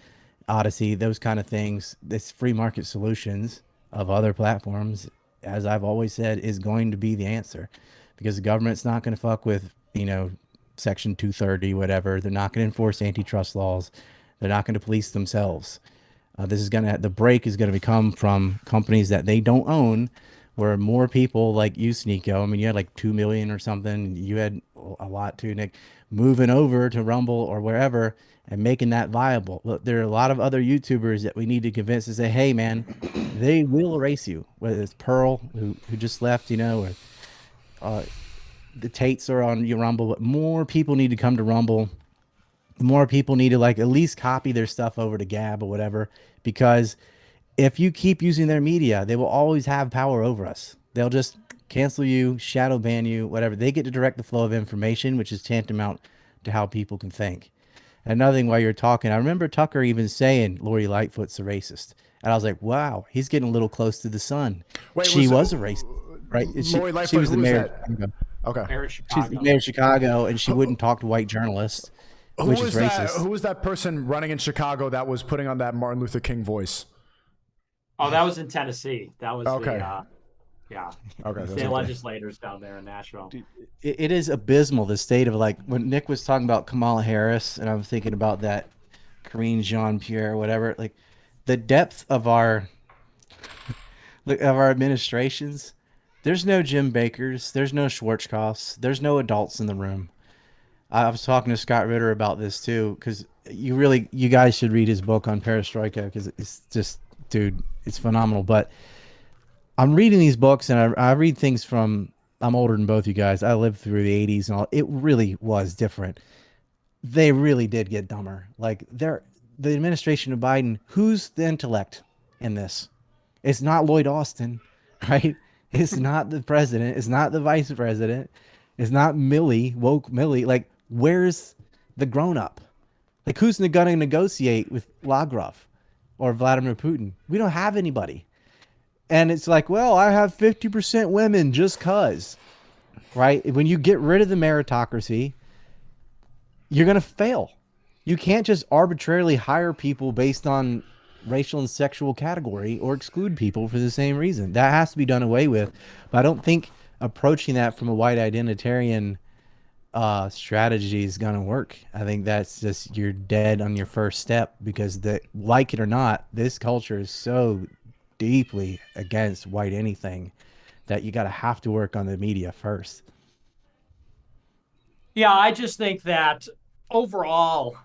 Odyssey, those kind of things, this free market solutions of other platforms, as I've always said, is going to be the answer, because the government's not going to fuck with, you know, Section 230, whatever. They're not going to enforce antitrust laws. They're not going to police themselves. The break is going to come from companies that they don't own, where more people like you, Sneako, I mean, you had like 2 million or something. You had a lot too, Nick, moving over to Rumble or wherever and making that viable. Look, there are a lot of other YouTubers that we need to convince to say, hey, man, they will erase you. Whether it's Pearl, who just left, you know, or the Tates are on your Rumble, but more people need to come to Rumble. More people need to like at least copy their stuff over to Gab or whatever, because if you keep using their media, they will always have power over us. They'll just cancel you, shadow ban you, whatever. They get to direct the flow of information, which is tantamount to how people can think. Another thing, while you're talking, I remember Tucker even saying Lori Lightfoot's a racist. And I was like, wow, he's getting a little close to the sun. Wait, she was a racist, right? Lori Lightfoot, she was the mayor. Okay. Mayor of She's Chicago. the mayor of Chicago, and she wouldn't talk to white journalists, which is racist. Who was that person running in Chicago that was putting on that Martin Luther King voice? Oh, that was in Tennessee. That was okay. The legislators down there in Nashville. Dude, it is abysmal, the state of, like, when Nick was talking about Kamala Harris, and I'm thinking about that Karine Jean-Pierre, whatever, like the depth of our administrations. There's no Jim Bakers, there's no Schwarzkopfs, there's no adults in the room. I was talking to Scott Ritter about this too, because you guys should read his book on perestroika, because it's just, dude, it's phenomenal. But I'm reading these books, and I read things from I'm older than both you guys. I lived through the 80s and all. It really was different. They really did get dumber. Like the administration of Biden, who's the intellect in this? It's not Lloyd Austin, right? It's not the president. It's not the vice president. It's not woke Millie. Like, where's the grown up? Like, who's going to negotiate with Lavrov or Vladimir Putin? We don't have anybody. And it's like, well, I have 50% women just cuz, right? When you get rid of the meritocracy, you're going to fail. You can't just arbitrarily hire people based on racial and sexual category or exclude people for the same reason. That has to be done away with. But I don't think approaching that from a white identitarian strategy is going to work. I think that's just, you're dead on your first step, because like it or not, this culture is so deeply against white anything that you have to work on the media first. Yeah, I just think that overall,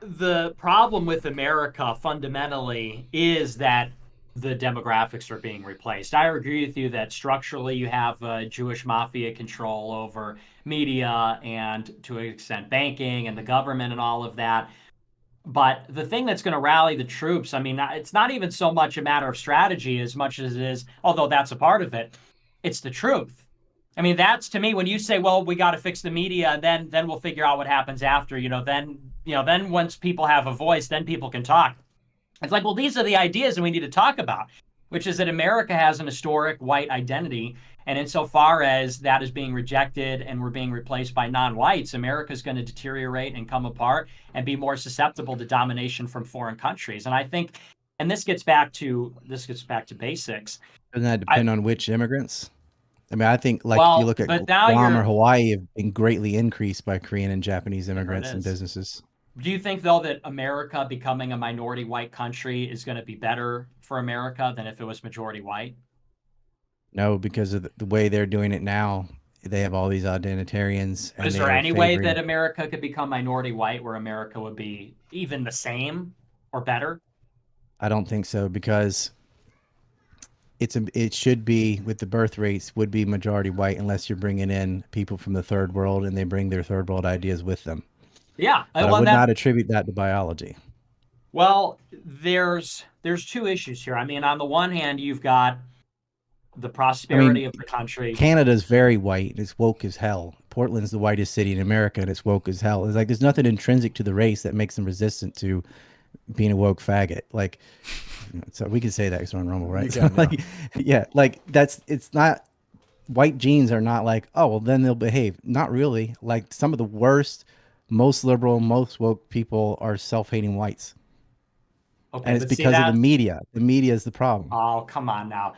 the problem with America fundamentally is that the demographics are being replaced. I agree with you that structurally you have Jewish mafia control over media and to an extent banking and the government and all of that. But the thing that's going to rally the troops, I mean, it's not even so much a matter of strategy as much as it is, although that's a part of it, it's the truth. I mean, that's, to me, when you say, well, we got to fix the media, and then we'll figure out what happens after, then once people have a voice, then people can talk. It's like, well, these are the ideas that we need to talk about, which is that America has an historic white identity. And insofar as that is being rejected and we're being replaced by non-whites, America is going to deteriorate and come apart and be more susceptible to domination from foreign countries. And I think, and this gets back to basics. Doesn't that depend on which immigrants? I mean, I think, like, if you look at Guam or Hawaii, have been greatly increased by Korean and Japanese immigrants and businesses. Do you think, though, that America becoming a minority white country is going to be better for America than if it was majority white? No, because of the way they're doing it now. They have all these identitarians. Is there any way that America could become minority white where America would be even the same or better? I don't think so, because it should be, with the birth rates, would be majority white unless you're bringing in people from the third world and they bring their third world ideas with them. Yeah, but I would not attribute that to biology. Well, there's two issues here. I mean, on the one hand, you've got the prosperity of the country. Canada's very white. It's woke as hell. Portland's the whitest city in America, and it's woke as hell. It's like there's nothing intrinsic to the race that makes them resistant to being a woke faggot. Like, so we can say that because we're on Rumble, right? So, it's not, white genes are not like, oh, well, then they'll behave. Not really. Like, some of the worst, most liberal, most woke people are self-hating whites. Okay, and it's because of the media. The media is the problem. Oh, come on now.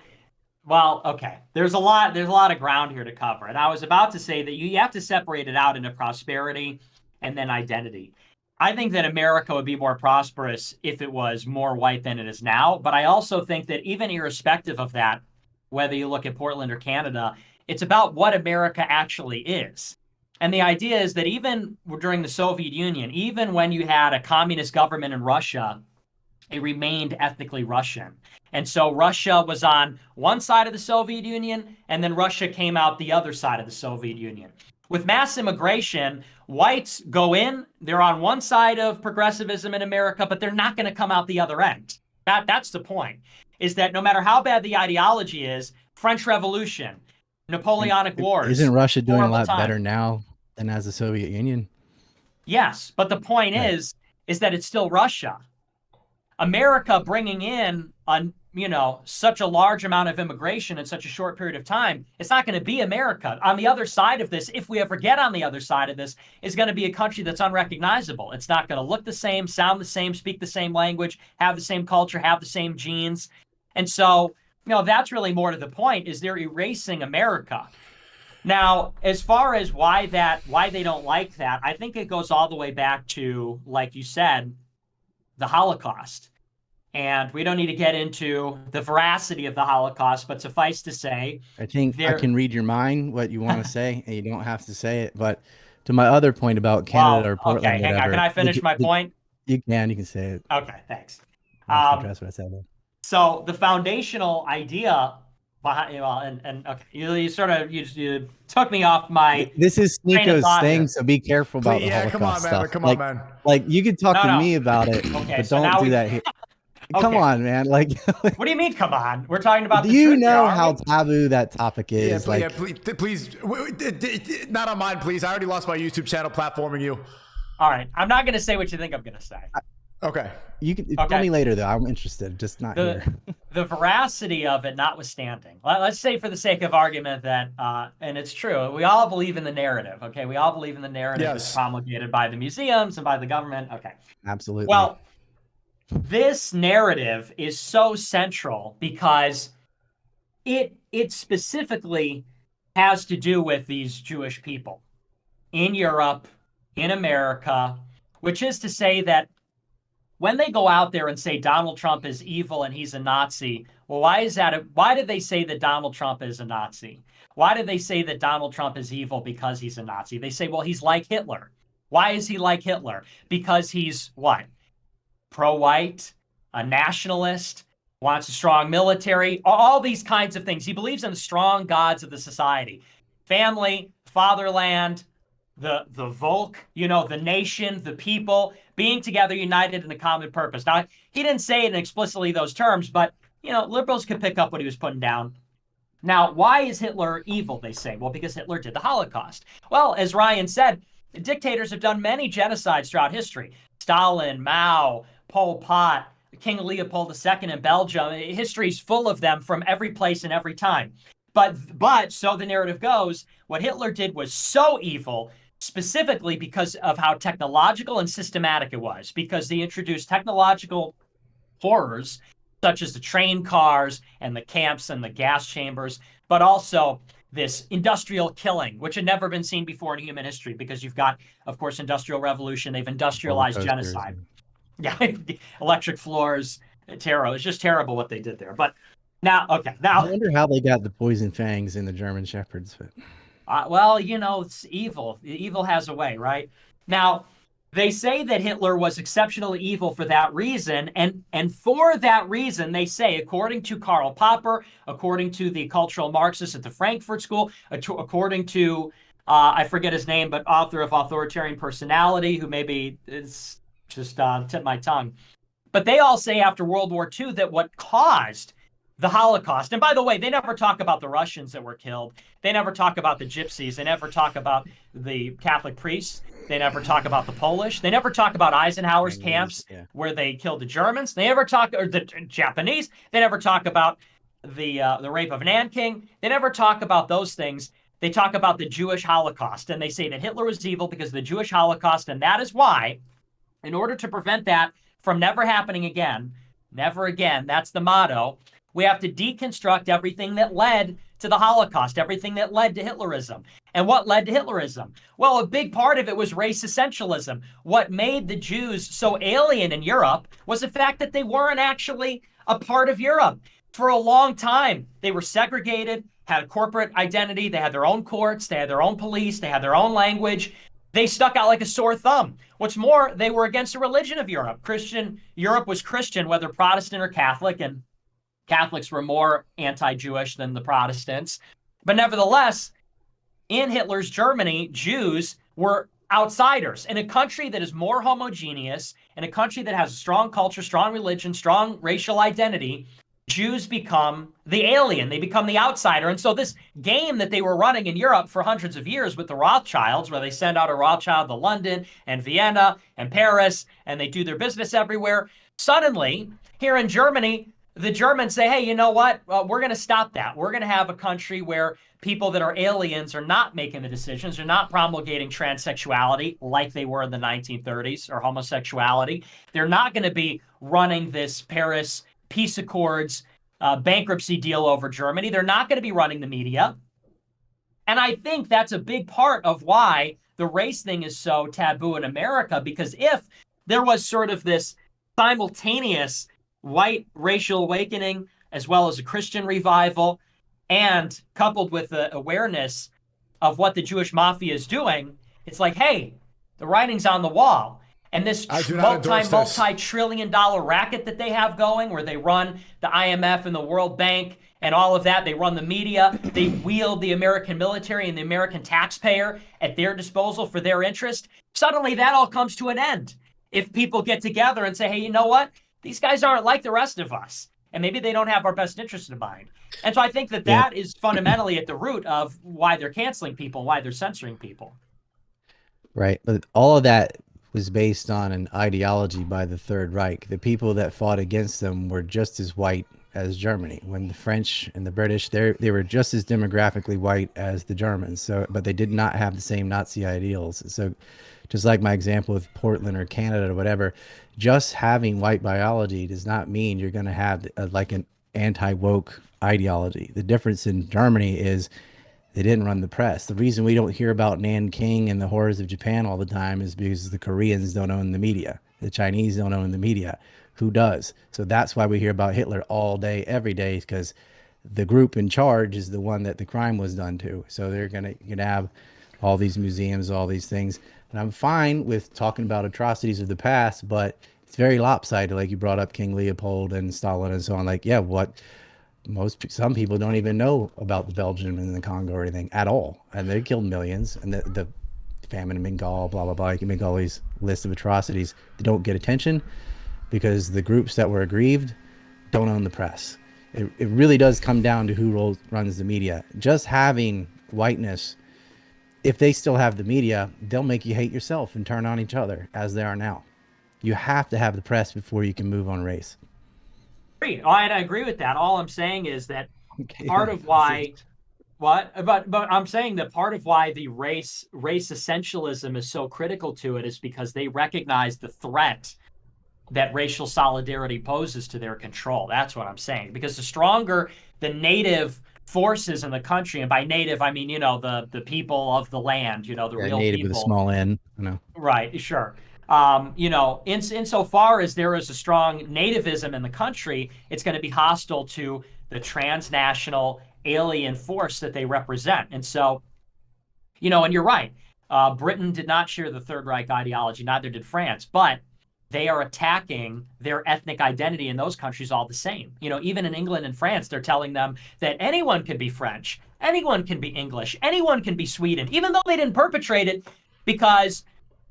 Well, okay. There's a lot of ground here to cover. And I was about to say that you have to separate it out into prosperity and then identity. I think that America would be more prosperous if it was more white than it is now. But I also think that even irrespective of that, whether you look at Portland or Canada, it's about what America actually is. And the idea is that even during the Soviet Union, even when you had a communist government in Russia, it remained ethnically Russian. And so Russia was on one side of the Soviet Union, and then Russia came out the other side of the Soviet Union. With mass immigration, whites go in, they're on one side of progressivism in America, but they're not going to come out the other end. That's the point, is that no matter how bad the ideology is, French Revolution, Napoleonic Wars. Isn't Russia doing a lot better now than as the Soviet Union? Yes, but the point is that it's still Russia. America bringing in such a large amount of immigration in such a short period of time, it's not going to be America. On the other side of this, if we ever get on the other side of this, is going to be a country that's unrecognizable. It's not going to look the same, sound the same, speak the same language, have the same culture, have the same genes. And so, that's really more to the point, is they're erasing America. Now, as far as why they don't like that, I think it goes all the way back to, like you said, the Holocaust. And we don't need to get into the veracity of the Holocaust, but suffice to say, I think I can read your mind, what you want to say, and you don't have to say it. But to my other point about Canada or Portland, okay, hang on. Can I finish my point? You can say it. Okay, thanks. That's what I said. So the foundational idea behind, well, and okay, you sort of you took me off my. This is train of Sneako's thought thing, here. so be careful about the Yeah, Holocaust come on, man. stuff. Come on, man. Like you can talk to No. me about it, Okay, but so don't now do we- that here. Come Okay. on, man. Like, What do you mean? Come on, we're talking about. do the you truth here, know aren't how we? taboo that topic Yeah, is? Like, please, not on mine, please. I already lost my YouTube channel platforming you. All right, I'm not going to say what you think I'm going to say. Okay. you can Okay. tell me later, though. I'm interested, just not here. The veracity of it notwithstanding, let's say for the sake of argument that, and it's true, we all believe in the narrative, okay? We all believe in the narrative that's promulgated by the museums and by the government, okay? Absolutely. Well, this narrative is so central because it specifically has to do with these Jewish people in Europe, in America, which is to say that when they go out there and say Donald Trump is evil and he's a Nazi, well, why is that? Why did they say that Donald Trump is a Nazi? Why did they say that Donald Trump is evil because he's a Nazi? They say, well, he's like Hitler. Why is he like Hitler? Because he's what? Pro-white, a nationalist, wants a strong military, all these kinds of things. He believes in the strong gods of the society. Family, fatherland, the Volk, the nation, the people, being together, united in a common purpose. Now, he didn't say it in explicitly those terms, but, liberals could pick up what he was putting down. Now, why is Hitler evil, they say? Well, because Hitler did the Holocaust. Well, as Ryan said, dictators have done many genocides throughout history. Stalin, Mao, Pol Pot, King Leopold II in Belgium. History's full of them from every place and every time. But so the narrative goes, what Hitler did was so evil, specifically because of how technological and systematic it was, because they introduced technological horrors, such as the train cars and the camps and the gas chambers, but also this industrial killing, which had never been seen before in human history, because you've got, of course, Industrial Revolution. They've industrialized genocide. Yeah, electric floors, terror. It's just terrible what they did there. But now, I wonder how they got the poison fangs in the German Shepherds. Well, it's evil. Evil has a way, right? Now, they say that Hitler was exceptionally evil for that reason. And for that reason, they say, according to Karl Popper, according to the cultural Marxists at the Frankfurt School, according to, I forget his name, but author of Authoritarian Personality, who maybe is just tip my tongue. But they all say after World War II that what caused the Holocaust, and by the way, they never talk about the Russians that were killed. They never talk about the Gypsies. They never talk about the Catholic priests. They never talk about the Polish. They never talk about Eisenhower's camps where they killed the Germans. They never talk, or the Japanese. They never talk about the rape of Nanking. They never talk about those things. They talk about the Jewish Holocaust, and they say that Hitler was evil because of the Jewish Holocaust, and that is why, in order to prevent that from never happening again, never again, that's the motto, we have to deconstruct everything that led to the Holocaust, everything that led to Hitlerism. And what led to Hitlerism? Well, a big part of it was race essentialism. What made the Jews so alien in Europe was the fact that they weren't actually a part of Europe. For a long time, they were segregated, had a corporate identity, they had their own courts, they had their own police, they had their own language. They stuck out like a sore thumb. What's more, they were against the religion of Europe. Europe was Christian, whether Protestant or Catholic, and Catholics were more anti-Jewish than the Protestants. But nevertheless, in Hitler's Germany, Jews were outsiders. In a country that is more homogeneous, in a country that has a strong culture, strong religion, strong racial identity, Jews become the alien. They become the outsider. And so this game that they were running in Europe for hundreds of years with the Rothschilds, where they send out a Rothschild to London and Vienna and Paris, and they do their business everywhere, suddenly, here in Germany, the Germans say, hey, you know what? We're going to stop that. We're going to have a country where people that are aliens are not making the decisions. They're not promulgating transsexuality like they were in the 1930s, or homosexuality. They're not going to be running this Paris peace accords bankruptcy deal over Germany. They're not going to be running the media. And I think that's a big part of why the race thing is so taboo in America, because if there was sort of this simultaneous white racial awakening as well as a Christian revival, and coupled with the awareness of what the Jewish mafia is doing, it's like, hey, the writing's on the wall. And this I do not endorse this. multi-trillion-dollar racket that they have going, where they run the IMF and the World Bank and all of that, they run the media, they wield the American military and the American taxpayer at their disposal for their interest. Suddenly that all comes to an end if people get together and say, hey, you know what? These guys aren't like the rest of us. And maybe they don't have our best interest in mind. And so I think that that is fundamentally at the root of why they're canceling people, why they're censoring people. Right. But all of that was based on an ideology by the Third Reich. The people that fought against them were just as white as Germany. When the French and the British, they were just as demographically white as the Germans. So, but they did not have the same Nazi ideals. So just like my example with Portland or Canada or whatever, just having white biology does not mean you're going to have like an anti-woke ideology. The difference in Germany is they didn't run the press. The reason we don't hear about Nanking and the horrors of Japan all the time is because the Koreans don't own the media. The Chinese don't own the media. Who does? So that's why we hear about Hitler all day, every day, because the group in charge is the one that the crime was done to. So they're gonna have all these museums, all these things. And I'm fine with talking about atrocities of the past, but it's very lopsided. Like you brought up King Leopold and Stalin and so on. Like, yeah, some people don't even know about the Belgium and the Congo or anything at all. And they killed millions. And the famine in Bengal, blah, blah, blah. You can make all these lists of atrocities that don't get attention because the groups that were aggrieved don't own the press. It really does come down to who runs the media. Just having whiteness, if they still have the media, they'll make you hate yourself and turn on each other as they are now. You have to have the press before you can move on race. I agree with that. All I'm saying is that part of why, but I'm saying that part of why the race essentialism is so critical to it is because they recognize the threat that racial solidarity poses to their control. That's what I'm saying. Because the stronger the native forces in the country, and by native I mean, the people of the land, the real native people. With a small n. Right, sure. Insofar as there is a strong nativism in the country, it's going to be hostile to the transnational alien force that they represent. And so, and you're right, Britain did not share the Third Reich ideology, neither did France, but they are attacking their ethnic identity in those countries all the same. Even in England and France, they're telling them that anyone can be French, anyone can be English, anyone can be Sweden, even though they didn't perpetrate it, because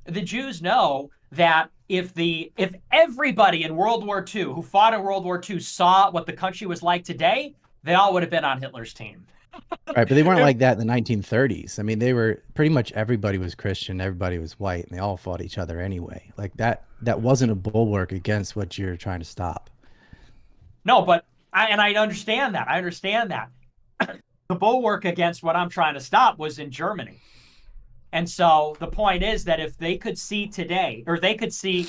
the Jews know that if everybody in World War II who fought in World War II saw what the country was like today, they all would have been on Hitler's team. Right, but they weren't like that in the 1930s. I mean, they were pretty much everybody was Christian, everybody was white, and they all fought each other anyway. Like that wasn't a bulwark against what you're trying to stop. No, but I understand that. I understand that. The bulwark against what I'm trying to stop was in Germany. And so the point is that if they could see today, or they could see,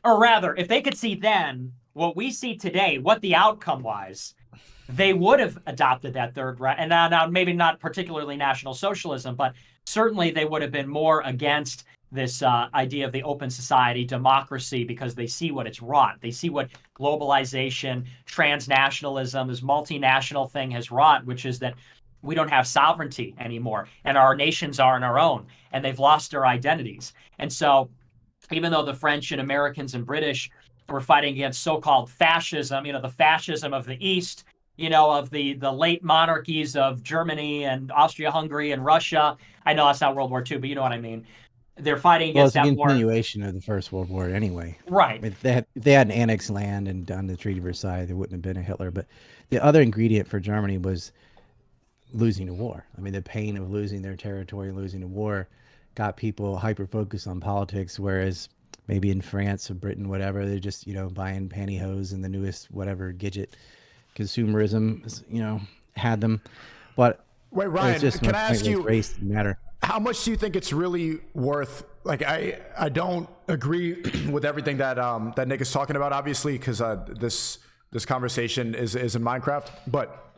if they could see then what we see today, what the outcome was, they would have adopted that Third Reich. And now maybe not particularly National Socialism, but certainly they would have been more against this idea of the open society, democracy, because they see what it's wrought. They see what globalization, transnationalism, this multinational thing has wrought, which is that we don't have sovereignty anymore, and our nations are on our own, and they've lost their identities. And so even though the French and Americans and British were fighting against so-called fascism, the fascism of the East, of the late monarchies of Germany and Austria-Hungary and Russia. I know that's not World War II, but you know what I mean. They're fighting against that war. It's a continuation of the First World War anyway. Right. If they hadn't annexed land and done the Treaty of Versailles, there wouldn't have been a Hitler. But the other ingredient for Germany was losing a war. I mean, the pain of losing their territory, losing a war, got people hyper-focused on politics, whereas maybe in France or Britain, whatever, they're just, buying pantyhose and the newest whatever gadget. Consumerism, had them. But wait, Ryan, can I ask you, race matter. How much do you think it's really worth? Like, I don't agree with everything that Nick is talking about, obviously, because this conversation is in Minecraft. But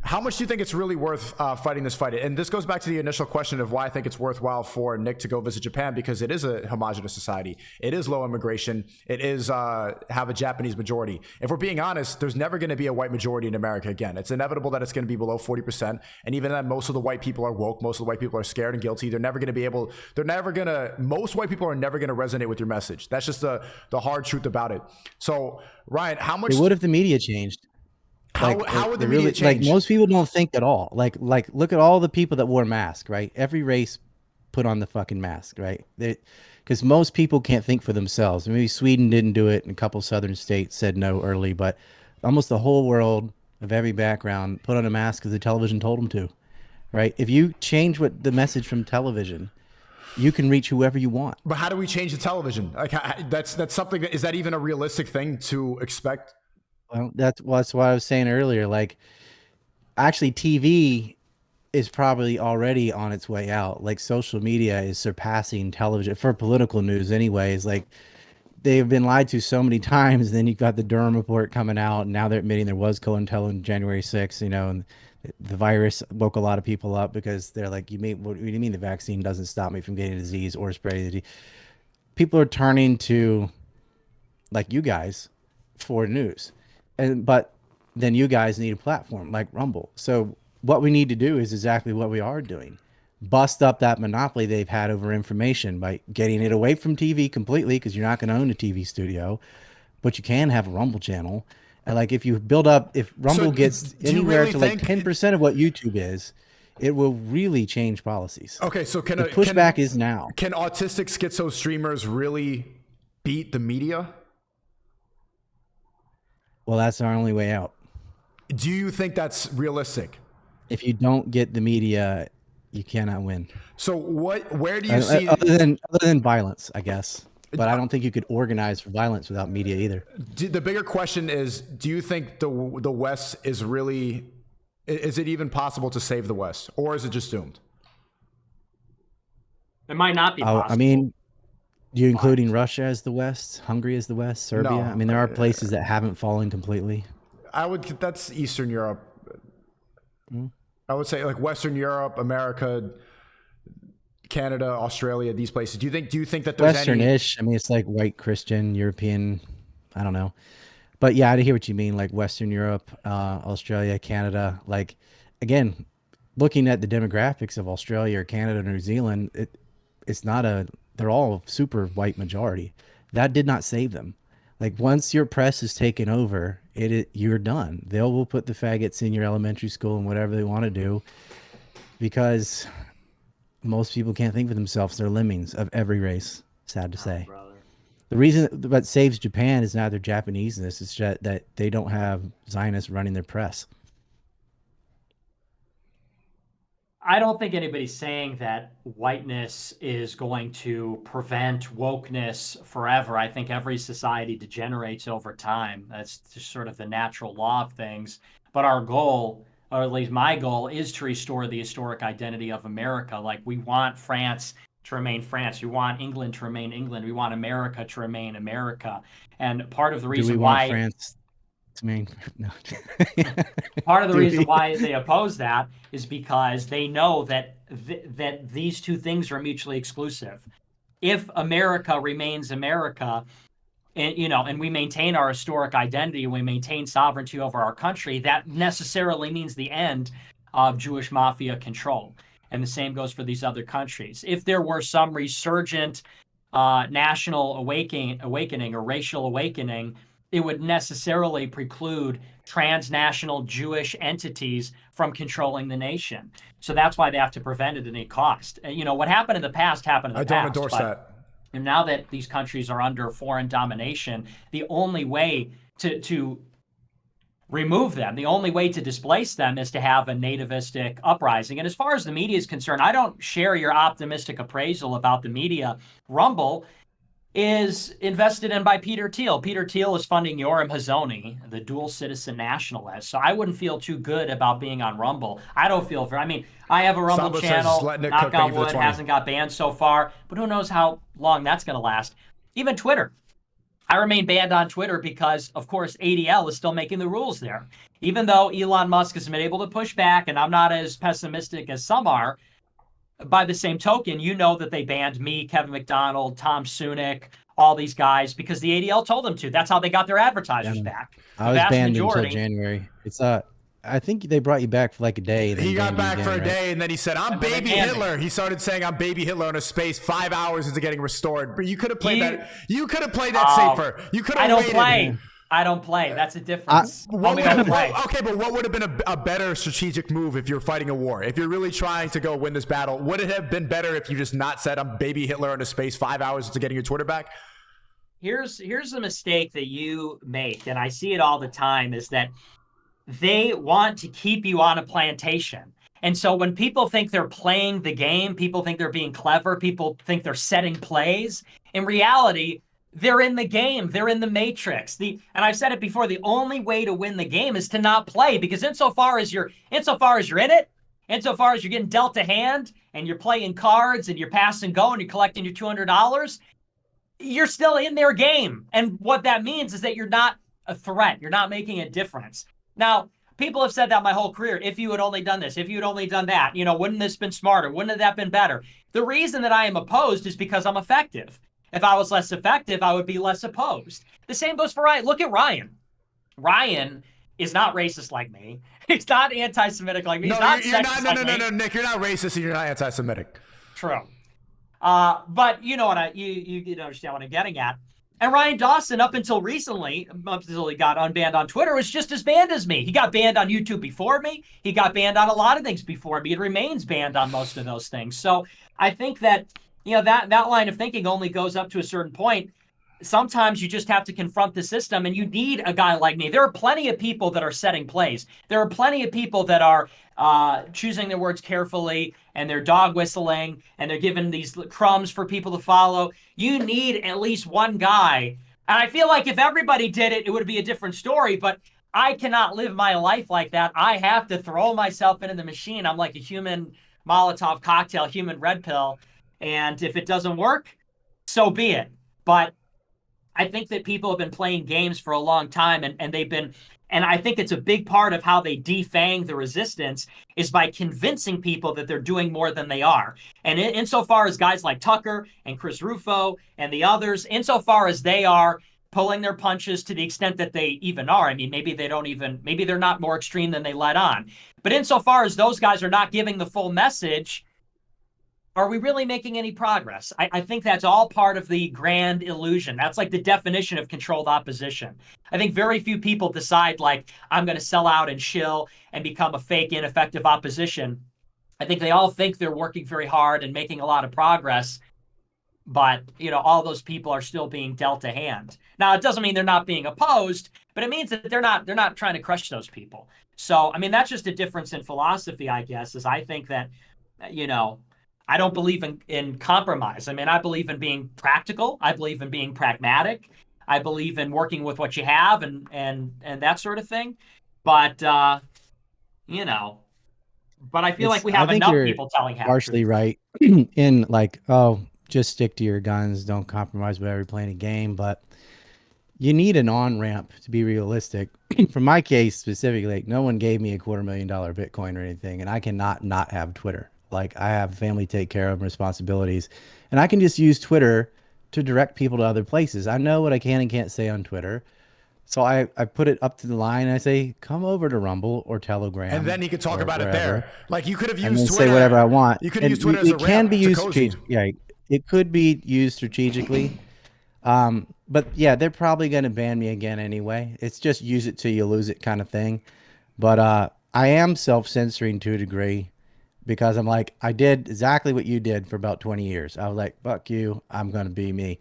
How much do you think it's really worth fighting this fight? And this goes back to the initial question of why I think it's worthwhile for Nick to go visit Japan, because it is a homogenous society. It is low immigration. It is have a Japanese majority. If we're being honest, there's never going to be a white majority in America again. It's inevitable that it's going to be below 40%. And even then, most of the white people are woke. Most of the white people are scared and guilty. Most white people are never going to resonate with your message. That's just the hard truth about it. So, Ryan, how much... What if the media changed? How would the media change? Like most people don't think at all. Like look at all the people that wore masks, right? Every race put on the fucking mask, right? Because most people can't think for themselves. Maybe Sweden didn't do it, and a couple southern states said no early, but almost the whole world of every background put on a mask because the television told them to, right? If you change what the message from television, you can reach whoever you want. But how do we change the television? Like that's something is that even a realistic thing to expect? Well, that's what I was saying earlier. Like, actually, TV is probably already on its way out. Like, social media is surpassing television for political news anyways. Like, they've been lied to so many times. Then you've got the Durham report coming out, and now they're admitting there was COINTEL on January 6th, and the virus woke a lot of people up because they're like, what do you mean the vaccine doesn't stop me from getting a disease or spreading the disease? People are turning to, like you guys, for news. But then you guys need a platform like Rumble. So what we need to do is exactly what we are doing. Bust up that monopoly they've had over information by getting it away from TV completely, because you're not going to own a TV studio, but you can have a Rumble channel. And like if Rumble gets anywhere to like 10% of what YouTube is, it will really change policies. Okay, so the pushback is now. Can autistic schizo streamers really beat the media? Well, that's our only way out. Do you think that's realistic? If you don't get the media, you cannot win. So where do you see... Other than violence, I guess. But I don't think you could organize for violence without media either. The bigger question is, do you think the West is really... Is it even possible to save the West? Or is it just doomed? It might not be possible. I mean... You including Russia as the West, Hungary as the West, Serbia? No, I mean, there are places that haven't fallen completely. That's Eastern Europe. I would say like Western Europe, America, Canada, Australia, these places. Do you think that there's Western-ish? I mean, it's like white Christian, European, I don't know. But yeah, I hear what you mean, like Western Europe, Australia, Canada. Like, again, looking at the demographics of Australia or Canada or New Zealand, they're all super white majority. That did not save them. Like once your press is taken over, you're done. They will put the faggots in your elementary school and whatever they want to do, because most people can't think for themselves. They're lemmings of every race. Sad to say. Brother. The reason what saves Japan is not their Japaneseness. It's just that they don't have Zionists running their press. I don't think anybody's saying that whiteness is going to prevent wokeness forever. I think every society degenerates over time. That's just sort of the natural law of things. But our goal, or at least my goal, is to restore the historic identity of America. Like, we want France to remain France. We want England to remain England. We want America to remain America. And part of the reason why France no. Part of the reason why they oppose that is because they know that that these two things are mutually exclusive. If America remains America, and we maintain our historic identity, and we maintain sovereignty over our country, that necessarily means the end of Jewish mafia control. And the same goes for these other countries. If there were some resurgent national awakening or racial awakening, it would necessarily preclude transnational Jewish entities from controlling the nation. So that's why they have to prevent it at any cost. And, what happened in the past happened in the past. I don't endorse that. And now that these countries are under foreign domination, the only way to remove them, the only way to displace them is to have a nativistic uprising. And as far as the media is concerned, I don't share your optimistic appraisal about the media. Rumble is invested in by Peter Thiel. Peter Thiel is funding Yoram Hazony, the dual citizen nationalist. So I wouldn't feel too good about being on Rumble. I don't feel I have a Rumble channel, knock on wood, hasn't got banned so far, but who knows how long that's going to last. Even Twitter. I remain banned on Twitter because, of course, ADL is still making the rules there. Even though Elon Musk has been able to push back, and I'm not as pessimistic as some are, by the same token, you know that they banned me, Kevin McDonald, Tom Sunik, all these guys because the ADL told them to. That's how they got their advertisers back. I was banned until January. It's I think they brought you back for like a day. He got back for a day, and then he said, "I'm baby Hitler." He started saying, "I'm baby Hitler" in a space 5 hours into getting restored. But you could have played that. You could have played that safer. You could have waited. I don't play. That's a difference. Okay, but what would have been a better strategic move if you're fighting a war? If you're really trying to go win this battle, would it have been better if you just not said, "I'm baby Hitler" in a space 5 hours into getting your Twitter back? Here's the mistake that you make, and I see it all the time, is that they want to keep you on a plantation. And so when people think they're playing the game, people think they're being clever, people think they're setting plays, in reality, they're in the game. They're in the matrix. And I've said it before, the only way to win the game is to not play, because insofar as you're in it, insofar as you're getting dealt a hand and you're playing cards and you're pass and go and you're collecting your $200, you're still in their game. And what that means is that you're not a threat. You're not making a difference. Now, people have said that my whole career. If you had only done this, if you had only done that, wouldn't this been smarter? Wouldn't that been better? The reason that I am opposed is because I'm effective. If I was less effective, I would be less opposed. The same goes for Ryan. Look at Ryan. Ryan is not racist like me. He's not anti-Semitic like me. He's not sexist like me. No, Nick, you're not racist and you're not anti-Semitic. True. But you know what you understand what I'm getting at. And Ryan Dawson, up until recently, up until he got unbanned on Twitter, was just as banned as me. He got banned on YouTube before me. He got banned on a lot of things before me. It remains banned on most of those things. So I think that, that line of thinking only goes up to a certain point. Sometimes you just have to confront the system, and you need a guy like me. There are plenty of people that are setting plays. There are plenty of people that are choosing their words carefully, and they're dog whistling, and they're giving these crumbs for people to follow. You need at least one guy. And I feel like if everybody did it, it would be a different story, but I cannot live my life like that. I have to throw myself into the machine. I'm like a human Molotov cocktail, human red pill. And if it doesn't work, so be it. But I think that people have been playing games for a long time, and they've been, and I think it's a big part of how they defang the resistance is by convincing people that they're doing more than they are. And insofar as guys like Tucker and Chris Rufo and the others, insofar as they are pulling their punches to the extent that they even are, I mean, maybe they're not more extreme than they let on. But insofar as those guys are not giving the full message, are we really making any progress? I think that's all part of the grand illusion. That's like the definition of controlled opposition. I think very few people decide, like, I'm going to sell out and shill and become a fake, ineffective opposition. I think they all think they're working very hard and making a lot of progress. But, all those people are still being dealt a hand. Now, it doesn't mean they're not being opposed, but it means that they're not trying to crush those people. So, I mean, that's just a difference in philosophy, I guess, is I think that, I don't believe in compromise. I mean, I believe in being practical. I believe in being pragmatic. I believe in working with what you have and that sort of thing. But, but I feel like we have enough people telling half partially right in like, just stick to your guns. Don't compromise whenever you're playing a game. But you need an on-ramp to be realistic. For my case specifically, like, no one gave me a $250,000 Bitcoin or anything, and I cannot not have Twitter. Like, I have family to take care of, responsibilities, and I can just use Twitter to direct people to other places. I know what I can and can't say on Twitter. So I put it up to the line and I say, come over to Rumble or Telegram. And then you could talk about it there. Like, you could have used and Twitter. Say whatever I want. You could use Twitter as a ramp. It can be used it could be used strategically. But yeah, they're probably going to ban me again anyway. It's just use it till you lose it kind of thing. But I am self-censoring to a degree. Because I'm like, I did exactly what you did for about 20 years. I was like, fuck you. I'm going to be me.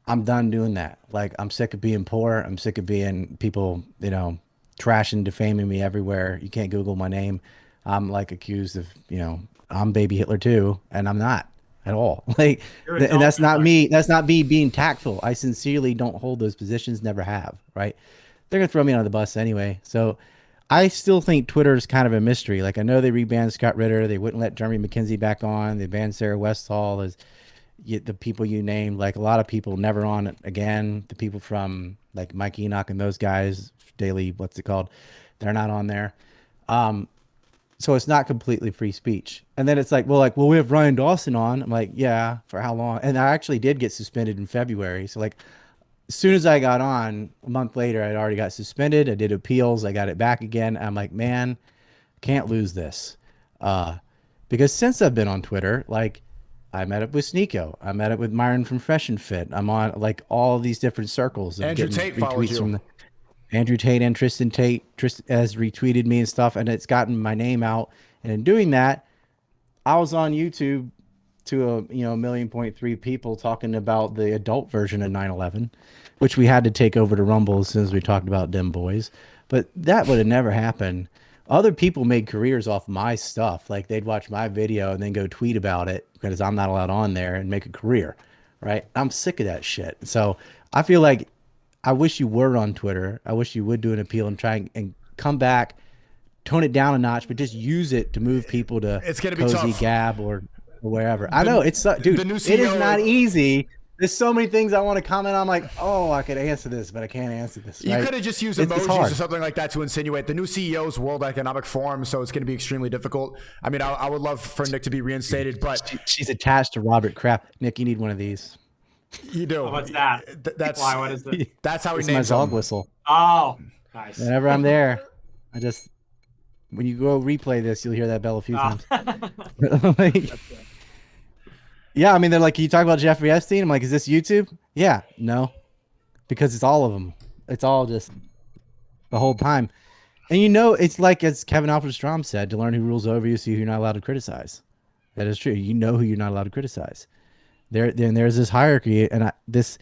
I'm done doing that. Like, I'm sick of being poor. I'm sick of being people, trashing, defaming me everywhere. You can't Google my name. I'm like accused of, I'm baby Hitler too. And I'm not at all. Like, and that's not me. That's not me being tactful. I sincerely don't hold those positions. Never have. Right. They're going to throw me under the bus anyway. So I still think Twitter is kind of a mystery. Like, I know they rebanned Scott Ritter. They wouldn't let Jeremy McKenzie back on. They banned Sarah Westall. the people you named, like a lot of people never on it again. The people from like Mike Enoch and those guys, Daily, what's it called? They're not on there. So it's not completely free speech. And then it's like, well, we have Ryan Dawson on. I'm like, yeah, for how long? And I actually did get suspended in February. So like, as soon as I got on, a month later, I'd already got suspended. I did appeals. I got it back again. I'm like, man, can't lose this. Because since I've been on Twitter, like I met up with Sneako. I met up with Myron from Fresh and Fit. I'm on like all these different circles. Andrew Tate followed you. From Andrew Tate and Tristantate has retweeted me and stuff, and it's gotten my name out. And in doing that, I was on YouTube to a 1.3 million people talking about the adult version of 9/11, which we had to take over to Rumble as soon as we talked about them boys. But that would have never happened. Other people made careers off my stuff. Like they'd watch my video and then go tweet about it because I'm not allowed on there and make a career, right? I'm sick of that shit. So I feel like I wish you were on Twitter. I wish you would do an appeal and try and come back, tone it down a notch, but just use it to move people to it's gonna be Cozy tough. Gab or wherever. I know it's dude. The new It is CEO not easy. There's so many things I want to comment on. I'm like, oh, I could answer this, but I can't answer this. You right? could have just used It's emojis hard. or something like that to insinuate. The new CEO's World Economic Forum, so it's going to be extremely difficult. I mean, I would love for Nick to be reinstated, but She's attached to Robert Kraft. Nick, you need one of these. you do. What's that? That's Why? What is it? That's how he It's my names dog them. whistle. Oh, nice. Whenever I'm there, when you go replay this, you'll hear that bell a few Oh. times. Like, yeah, I mean, they're like, can you talk about Jeffrey Epstein? I'm like, is this YouTube? Yeah, no, because it's all of them. It's all just the whole time. And it's like, as Kevin Alfred Strom said, to learn who rules over you, see who you're not allowed to criticize. That is true. You know who you're not allowed to criticize. There's this hierarchy, and this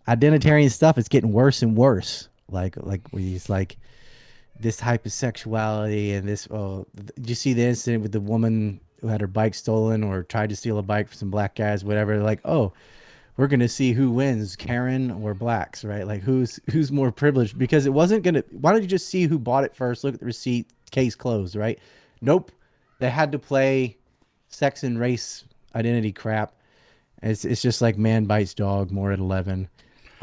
identitarian stuff is getting worse and worse. Like he's like this hypersexuality and this. Oh, did you see the incident with the woman who had her bike stolen or tried to steal a bike from some black guys, whatever? They're like, oh, we're gonna see who wins, Karen or blacks, right? Like who's more privileged, because it wasn't gonna. Why don't you just see who bought it first? Look at the receipt, case closed, right? Nope, they had to play sex and race identity crap. It's just like man bites dog more at 11.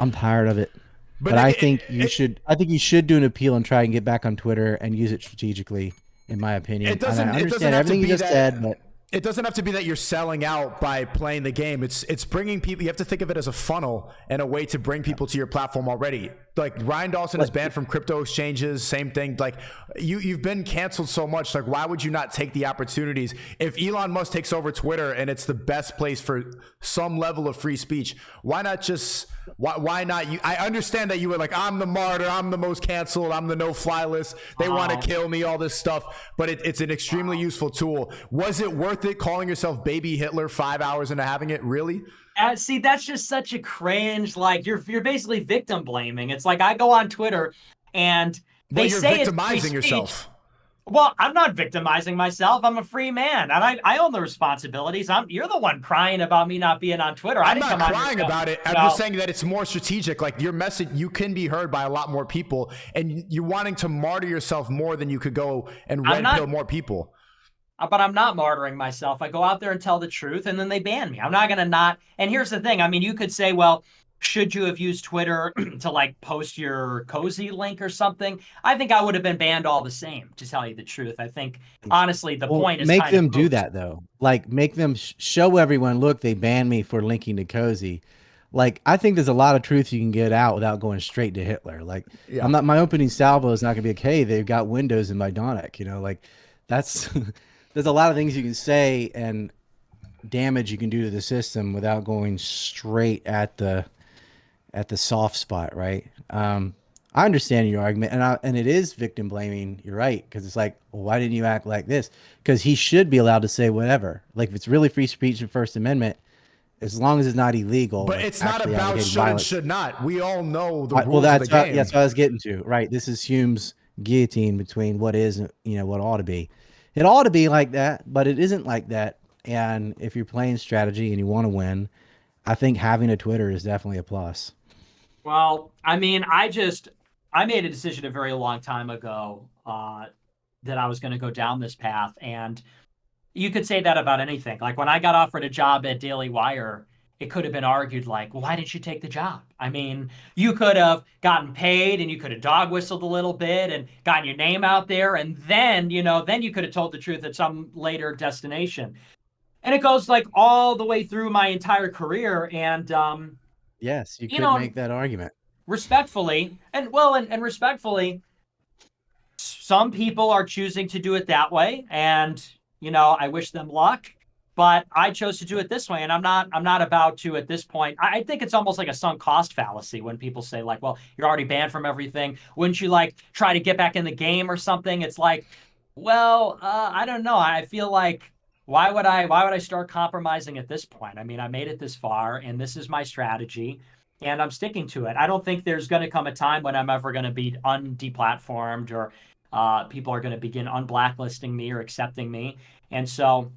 I'm tired of it. But I think you should do an appeal and try and get back on Twitter and use it strategically, in my opinion. It doesn't. And I It understand doesn't have to everything be you just said, but it doesn't have to be that you're selling out by playing the game. It's bringing people. You have to think of it as a funnel and a way to bring people to your platform already. Like Ryan Dawson is banned from crypto exchanges. Same thing. Like you've been canceled so much. Like why would you not take the opportunities? If Elon Musk takes over Twitter and it's the best place for some level of free speech, why not just? Why not? I understand that you were like, I'm the martyr, I'm the most canceled, I'm the no-fly list. They want to kill me, all this stuff. But it's an extremely useful tool. Was it worth it calling yourself Baby Hitler 5 hours into having it? Really? See, that's just such a cringe. Like you're basically victim blaming. It's like I go on Twitter and they you're say victimizing it's free yourself. speech. Well, I'm not victimizing myself. I'm a free man, and I own the responsibilities. You're the one crying about me not being on Twitter. I'm not crying about it. I'm No. just saying that it's more strategic. Like your message, you can be heard by a lot more people, and you're wanting to martyr yourself more than you could go and red pill more people. But I'm not martyring myself. I go out there and tell the truth, and then they ban me. I'm not going to not. And here's the thing. I mean, you could say, well, should you have used Twitter to like post your Cozy link or something? I think I would have been banned all the same, to tell you the truth. I think, honestly, the point is make them do moot. that though. Like make them show everyone, look, they banned me for linking to Cozy. Like I think there's a lot of truth you can get out without going straight to Hitler. Like my opening salvo is not gonna be like, hey, they've got Windows in my Donic. Like that's there's a lot of things you can say and damage you can do to the system without going straight at the soft spot, right? I understand your argument, and it is victim blaming. You're right, because it's like, well, why didn't you act like this? Because he should be allowed to say whatever. Like if it's really free speech and First Amendment, as long as it's not illegal. But like it's not actually about advocating should and violence. should not. We all know the Well, rules of the game. that's what I was getting to. Right, this is Hume's guillotine between what is, what ought to be. It ought to be like that, but it isn't like that. And if you're playing strategy and you want to win, I think having a Twitter is definitely a plus. Well, I mean, I made a decision a very long time ago that I was going to go down this path. And you could say that about anything. Like when I got offered a job at Daily Wire it could have been argued like, well, why didn't you take the job? I mean, you could have gotten paid and you could have dog whistled a little bit and gotten your name out there. And then, then you could have told the truth at some later destination. And it goes like all the way through my entire career. And, yes, you could make that argument. Respectfully, and respectfully, some people are choosing to do it that way. And, I wish them luck. But I chose to do it this way, and I'm not about to at this point. I think it's almost like a sunk cost fallacy when people say like, "Well, you're already banned from everything. Wouldn't you like try to get back in the game or something?" It's like, well, I don't know. I feel like why would I start compromising at this point? I mean, I made it this far, and this is my strategy, and I'm sticking to it. I don't think there's going to come a time when I'm ever going to be undeplatformed or people are going to begin unblacklisting me or accepting me, and so.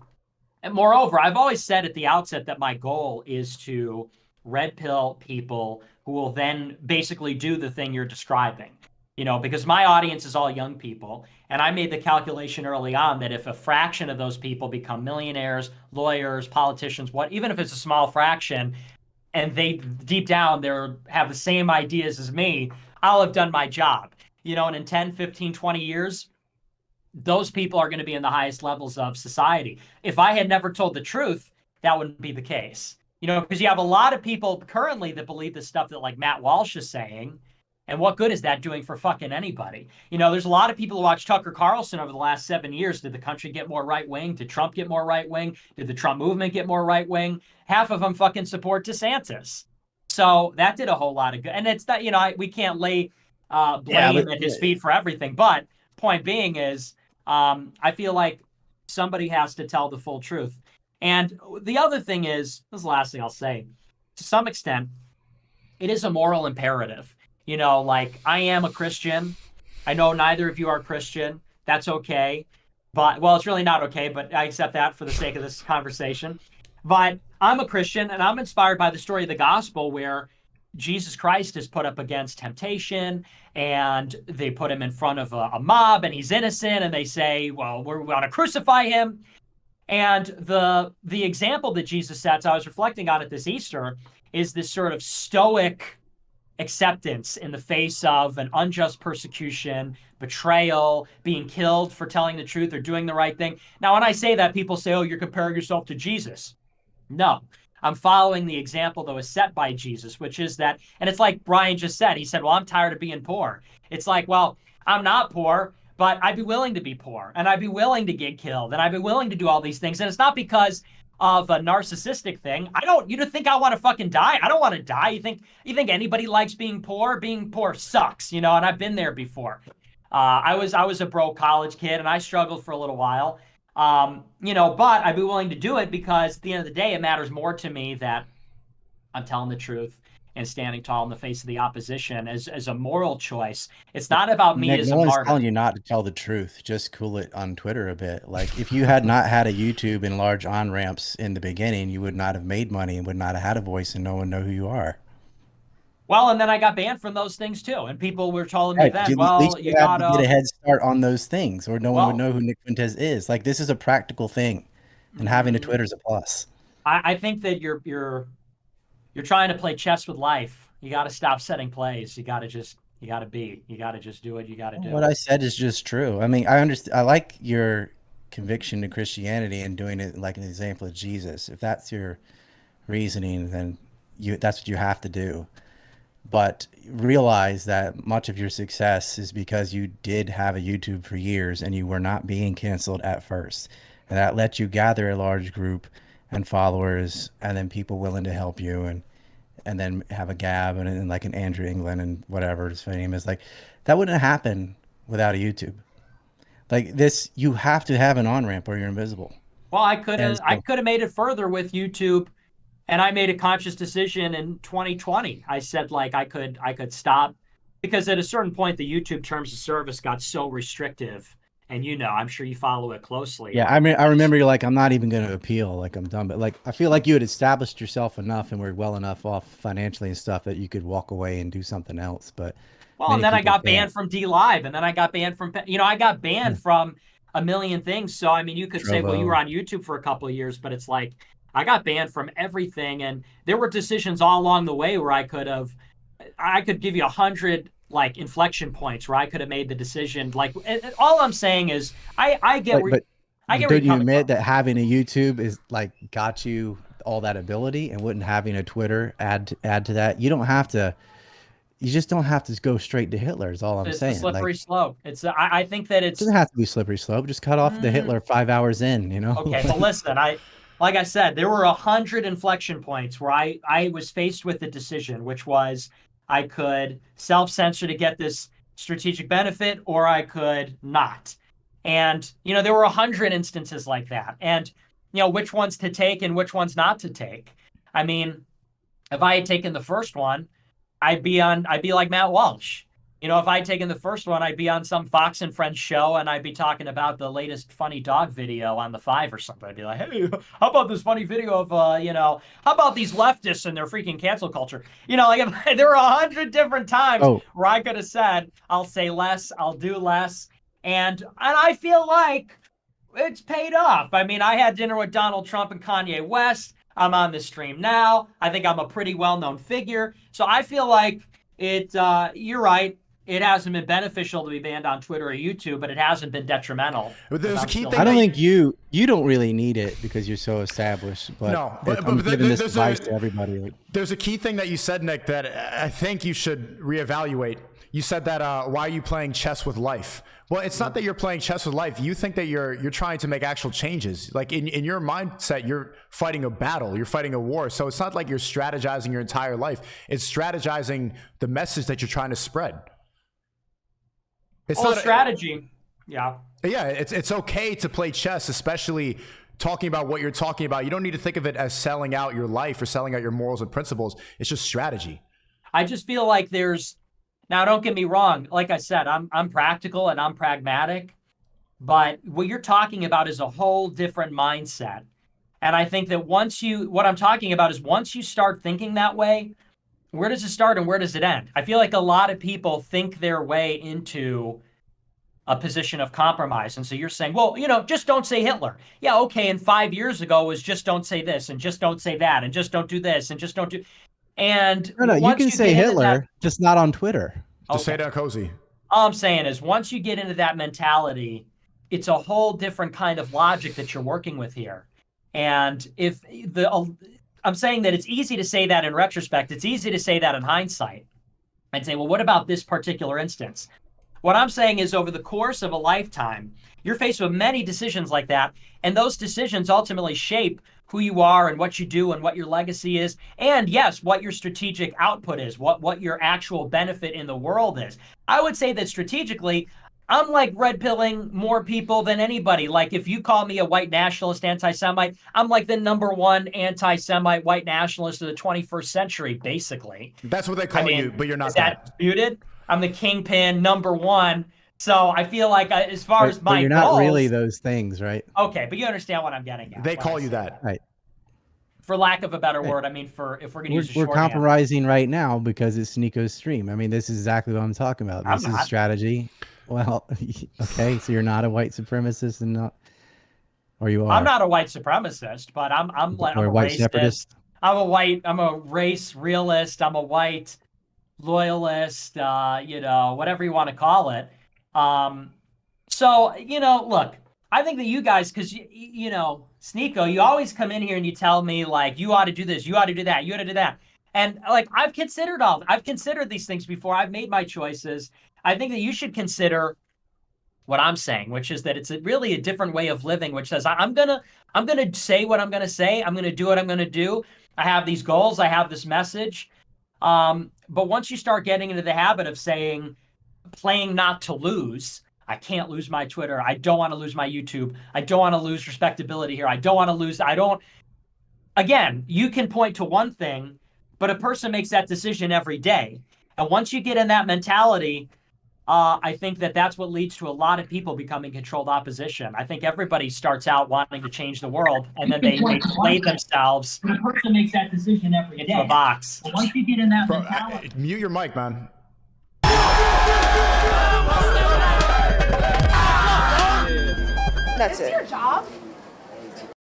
And moreover, I've always said at the outset that my goal is to red pill people who will then basically do the thing you're describing, because my audience is all young people. And I made the calculation early on that if a fraction of those people become millionaires, lawyers, politicians, even if it's a small fraction, and they deep down have the same ideas as me, I'll have done my job. And in 10, 15, 20 years, those people are going to be in the highest levels of society. If I had never told the truth, that wouldn't be the case. Because you have a lot of people currently that believe the stuff that like Matt Walsh is saying. And what good is that doing for fucking anybody? There's a lot of people who watch Tucker Carlson over the last 7 years. Did the country get more right wing? Did Trump get more right wing? Did the Trump movement get more right wing? Half of them fucking support DeSantis. So that did a whole lot of good. And it's not, we can't lay blame at his feet for everything. But point being is, I feel like somebody has to tell the full truth. And the other thing is, this is the last thing I'll say, to some extent, it is a moral imperative. Like I am a Christian. I know neither of you are Christian. That's okay. But, well, it's really not okay, but I accept that for the sake of this conversation. But I'm a Christian and I'm inspired by the story of the gospel where Jesus Christ is put up against temptation and they put him in front of a mob and he's innocent and they say, well, we want to crucify him. And the example that Jesus sets, I was reflecting on it this Easter, is this sort of stoic acceptance in the face of an unjust persecution, betrayal, being killed for telling the truth or doing the right thing. Now, when I say that, people say, oh, you're comparing yourself to Jesus. No. I'm following the example that was set by Jesus, which is that, and it's like Brian just said, he said, well, I'm tired of being poor. It's like, well, I'm not poor, but I'd be willing to be poor and I'd be willing to get killed and I'd be willing to do all these things. And it's not because of a narcissistic thing. You don't think I want to fucking die? I don't want to die. You think anybody likes being poor? Being poor sucks, and I've been there before. I was a broke college kid and I struggled for a little while. But I'd be willing to do it because at the end of the day, it matters more to me that I'm telling the truth and standing tall in the face of the opposition as a moral choice. It's not about me as a martyr. No one's telling you not to tell the truth. Just cool it on Twitter a bit. Like if you had not had a YouTube and large on-ramps in the beginning, you would not have made money and would not have had a voice and no one know who you are. Well, and then I got banned from those things too. And people were telling me then, well, you gotta get a head start on those things or no one would know who Nick Fuentes is. Like this is a practical thing and having a Twitter is a plus. I think that you're trying to play chess with life. You got to stop setting plays. You got to just do what you got to do. What I said is just true. I mean, I understand. I like your conviction to Christianity and doing it like an example of Jesus. If that's your reasoning, then that's what you have to do. But realize that much of your success is because you did have a YouTube for years and you were not being canceled at first. And that let you gather a large group and followers and then people willing to help you and then have a Gab and like an Andrew England and whatever his name is. Like that wouldn't happen without a YouTube. Like this, you have to have an on-ramp or you're invisible. Well, I could have made it further with YouTube. And I made a conscious decision in 2020. I said like I could stop because at a certain point the YouTube terms of service got so restrictive. And I'm sure you follow it closely. Yeah, I mean, I remember you're like, I'm not even going to appeal. Like I'm done. But like, I feel like you had established yourself enough and were well enough off financially and stuff that you could walk away and do something else. But and then I got banned from D Live, and then I got banned from I got banned from a million things. So I mean, you could say, well, you were on YouTube for a couple of years, but it's like. I got banned from everything, and there were decisions all along the way where I could give you 100 like inflection points where I could have made the decision. Like, all I'm saying is, I get where don't you admit that having a YouTube is like got you all that ability, and wouldn't having a Twitter add to that? You just don't have to go straight to Hitler. Is all I'm saying. It's a slippery slope. I think that it doesn't have to be slippery slope. Just cut off the Hitler 5 hours in. You know. Okay, but listen, like I said, there were 100 inflection points where I was faced with the decision, which was I could self-censor to get this strategic benefit, or I could not. And, there were 100 instances like that. And, which ones to take and which ones not to take. I mean, if I had taken the first one, I'd be like Matt Walsh. If I had taken the first one, I'd be on some Fox and Friends show, and I'd be talking about the latest funny dog video on the 5 or something. I'd be like, hey, how about this funny video of, how about these leftists and their freaking cancel culture? Like, there were 100 different times where I could have said, I'll say less, I'll do less. And I feel like it's paid off. I mean, I had dinner with Donald Trump and Kanye West. I'm on this stream now. I think I'm a pretty well-known figure. So I feel like you're right. It hasn't been beneficial to be banned on Twitter or YouTube, but it hasn't been detrimental. But there's a key thing. I don't think you don't really need it because you're so established. But no, I'm giving this advice to everybody. There's a key thing that you said, Nick, that I think you should reevaluate. You said that why are you playing chess with life? Well, it's not that you're playing chess with life. You think that you're trying to make actual changes. Like in your mindset, you're fighting a battle. You're fighting a war. So it's not like you're strategizing your entire life. It's strategizing the message that you're trying to spread. It's not strategy. Yeah. Yeah, it's okay to play chess, especially talking about what you're talking about. You don't need to think of it as selling out your life or selling out your morals and principles. It's just strategy. I just feel like now, don't get me wrong. Like I said, I'm practical and I'm pragmatic, but what you're talking about is a whole different mindset. And I think that what I'm talking about is once you start thinking that way, where does it start and where does it end? I feel like a lot of people think their way into a position of compromise. And so you're saying, well, just don't say Hitler. Yeah, okay. And 5 years ago was just don't say this and just don't say that and just don't do this and just don't do. And no, you can say Hitler, just not on Twitter. Just say that cozy. All I'm saying is once you get into that mentality, it's a whole different kind of logic that you're working with here. And I'm saying that it's easy to say that in retrospect. It's easy to say that in hindsight and say, well, what about this particular instance? What I'm saying is over the course of a lifetime, you're faced with many decisions like that. And those decisions ultimately shape who you are and what you do and what your legacy is. And yes, what your strategic output is, what your actual benefit in the world is. I would say that strategically, I'm like red pilling more people than anybody. Like if you call me a white nationalist anti-Semite, I'm like the #1 anti-Semite white nationalist of the 21st century, basically. That's what they call you, but you're not is that disputed? I'm the kingpin #1. So I feel like as far as my you're goals, not really those things, right? Okay, but you understand what I'm getting at. They call you that. Right. For lack of a better word, I mean, if we're going to use a shorthand. We're compromising right now because it's Sneako's stream. I mean, this is exactly what I'm talking about. This is strategy. Well, okay, so you're not a white supremacist and not, or you are? I'm not a white supremacist, but I'm a white separatist. I'm a race realist. I'm a white loyalist, whatever you want to call it. So, look, I think that you guys, because, Sneako, you always come in here and you tell me, like, you ought to do this, you ought to do that, you ought to do that. And, like, I've considered these things before. I've made my choices. I think that you should consider what I'm saying, which is that it's really a different way of living, which says, I'm going to say what I'm going to say. I'm going to do what I'm going to do. I have these goals. I have this message. But once you start getting into the habit of playing not to lose, I can't lose my Twitter. I don't want to lose my YouTube. I don't want to lose respectability here. Again, you can point to one thing, but a person makes that decision every day. And once you get in that mentality, I think that that's what leads to a lot of people becoming controlled opposition. I think everybody starts out wanting to change the world, and then they play themselves. But a person makes that decision every day. The box. But once you get in that mentality, mute your mic, man. That's it. Your job?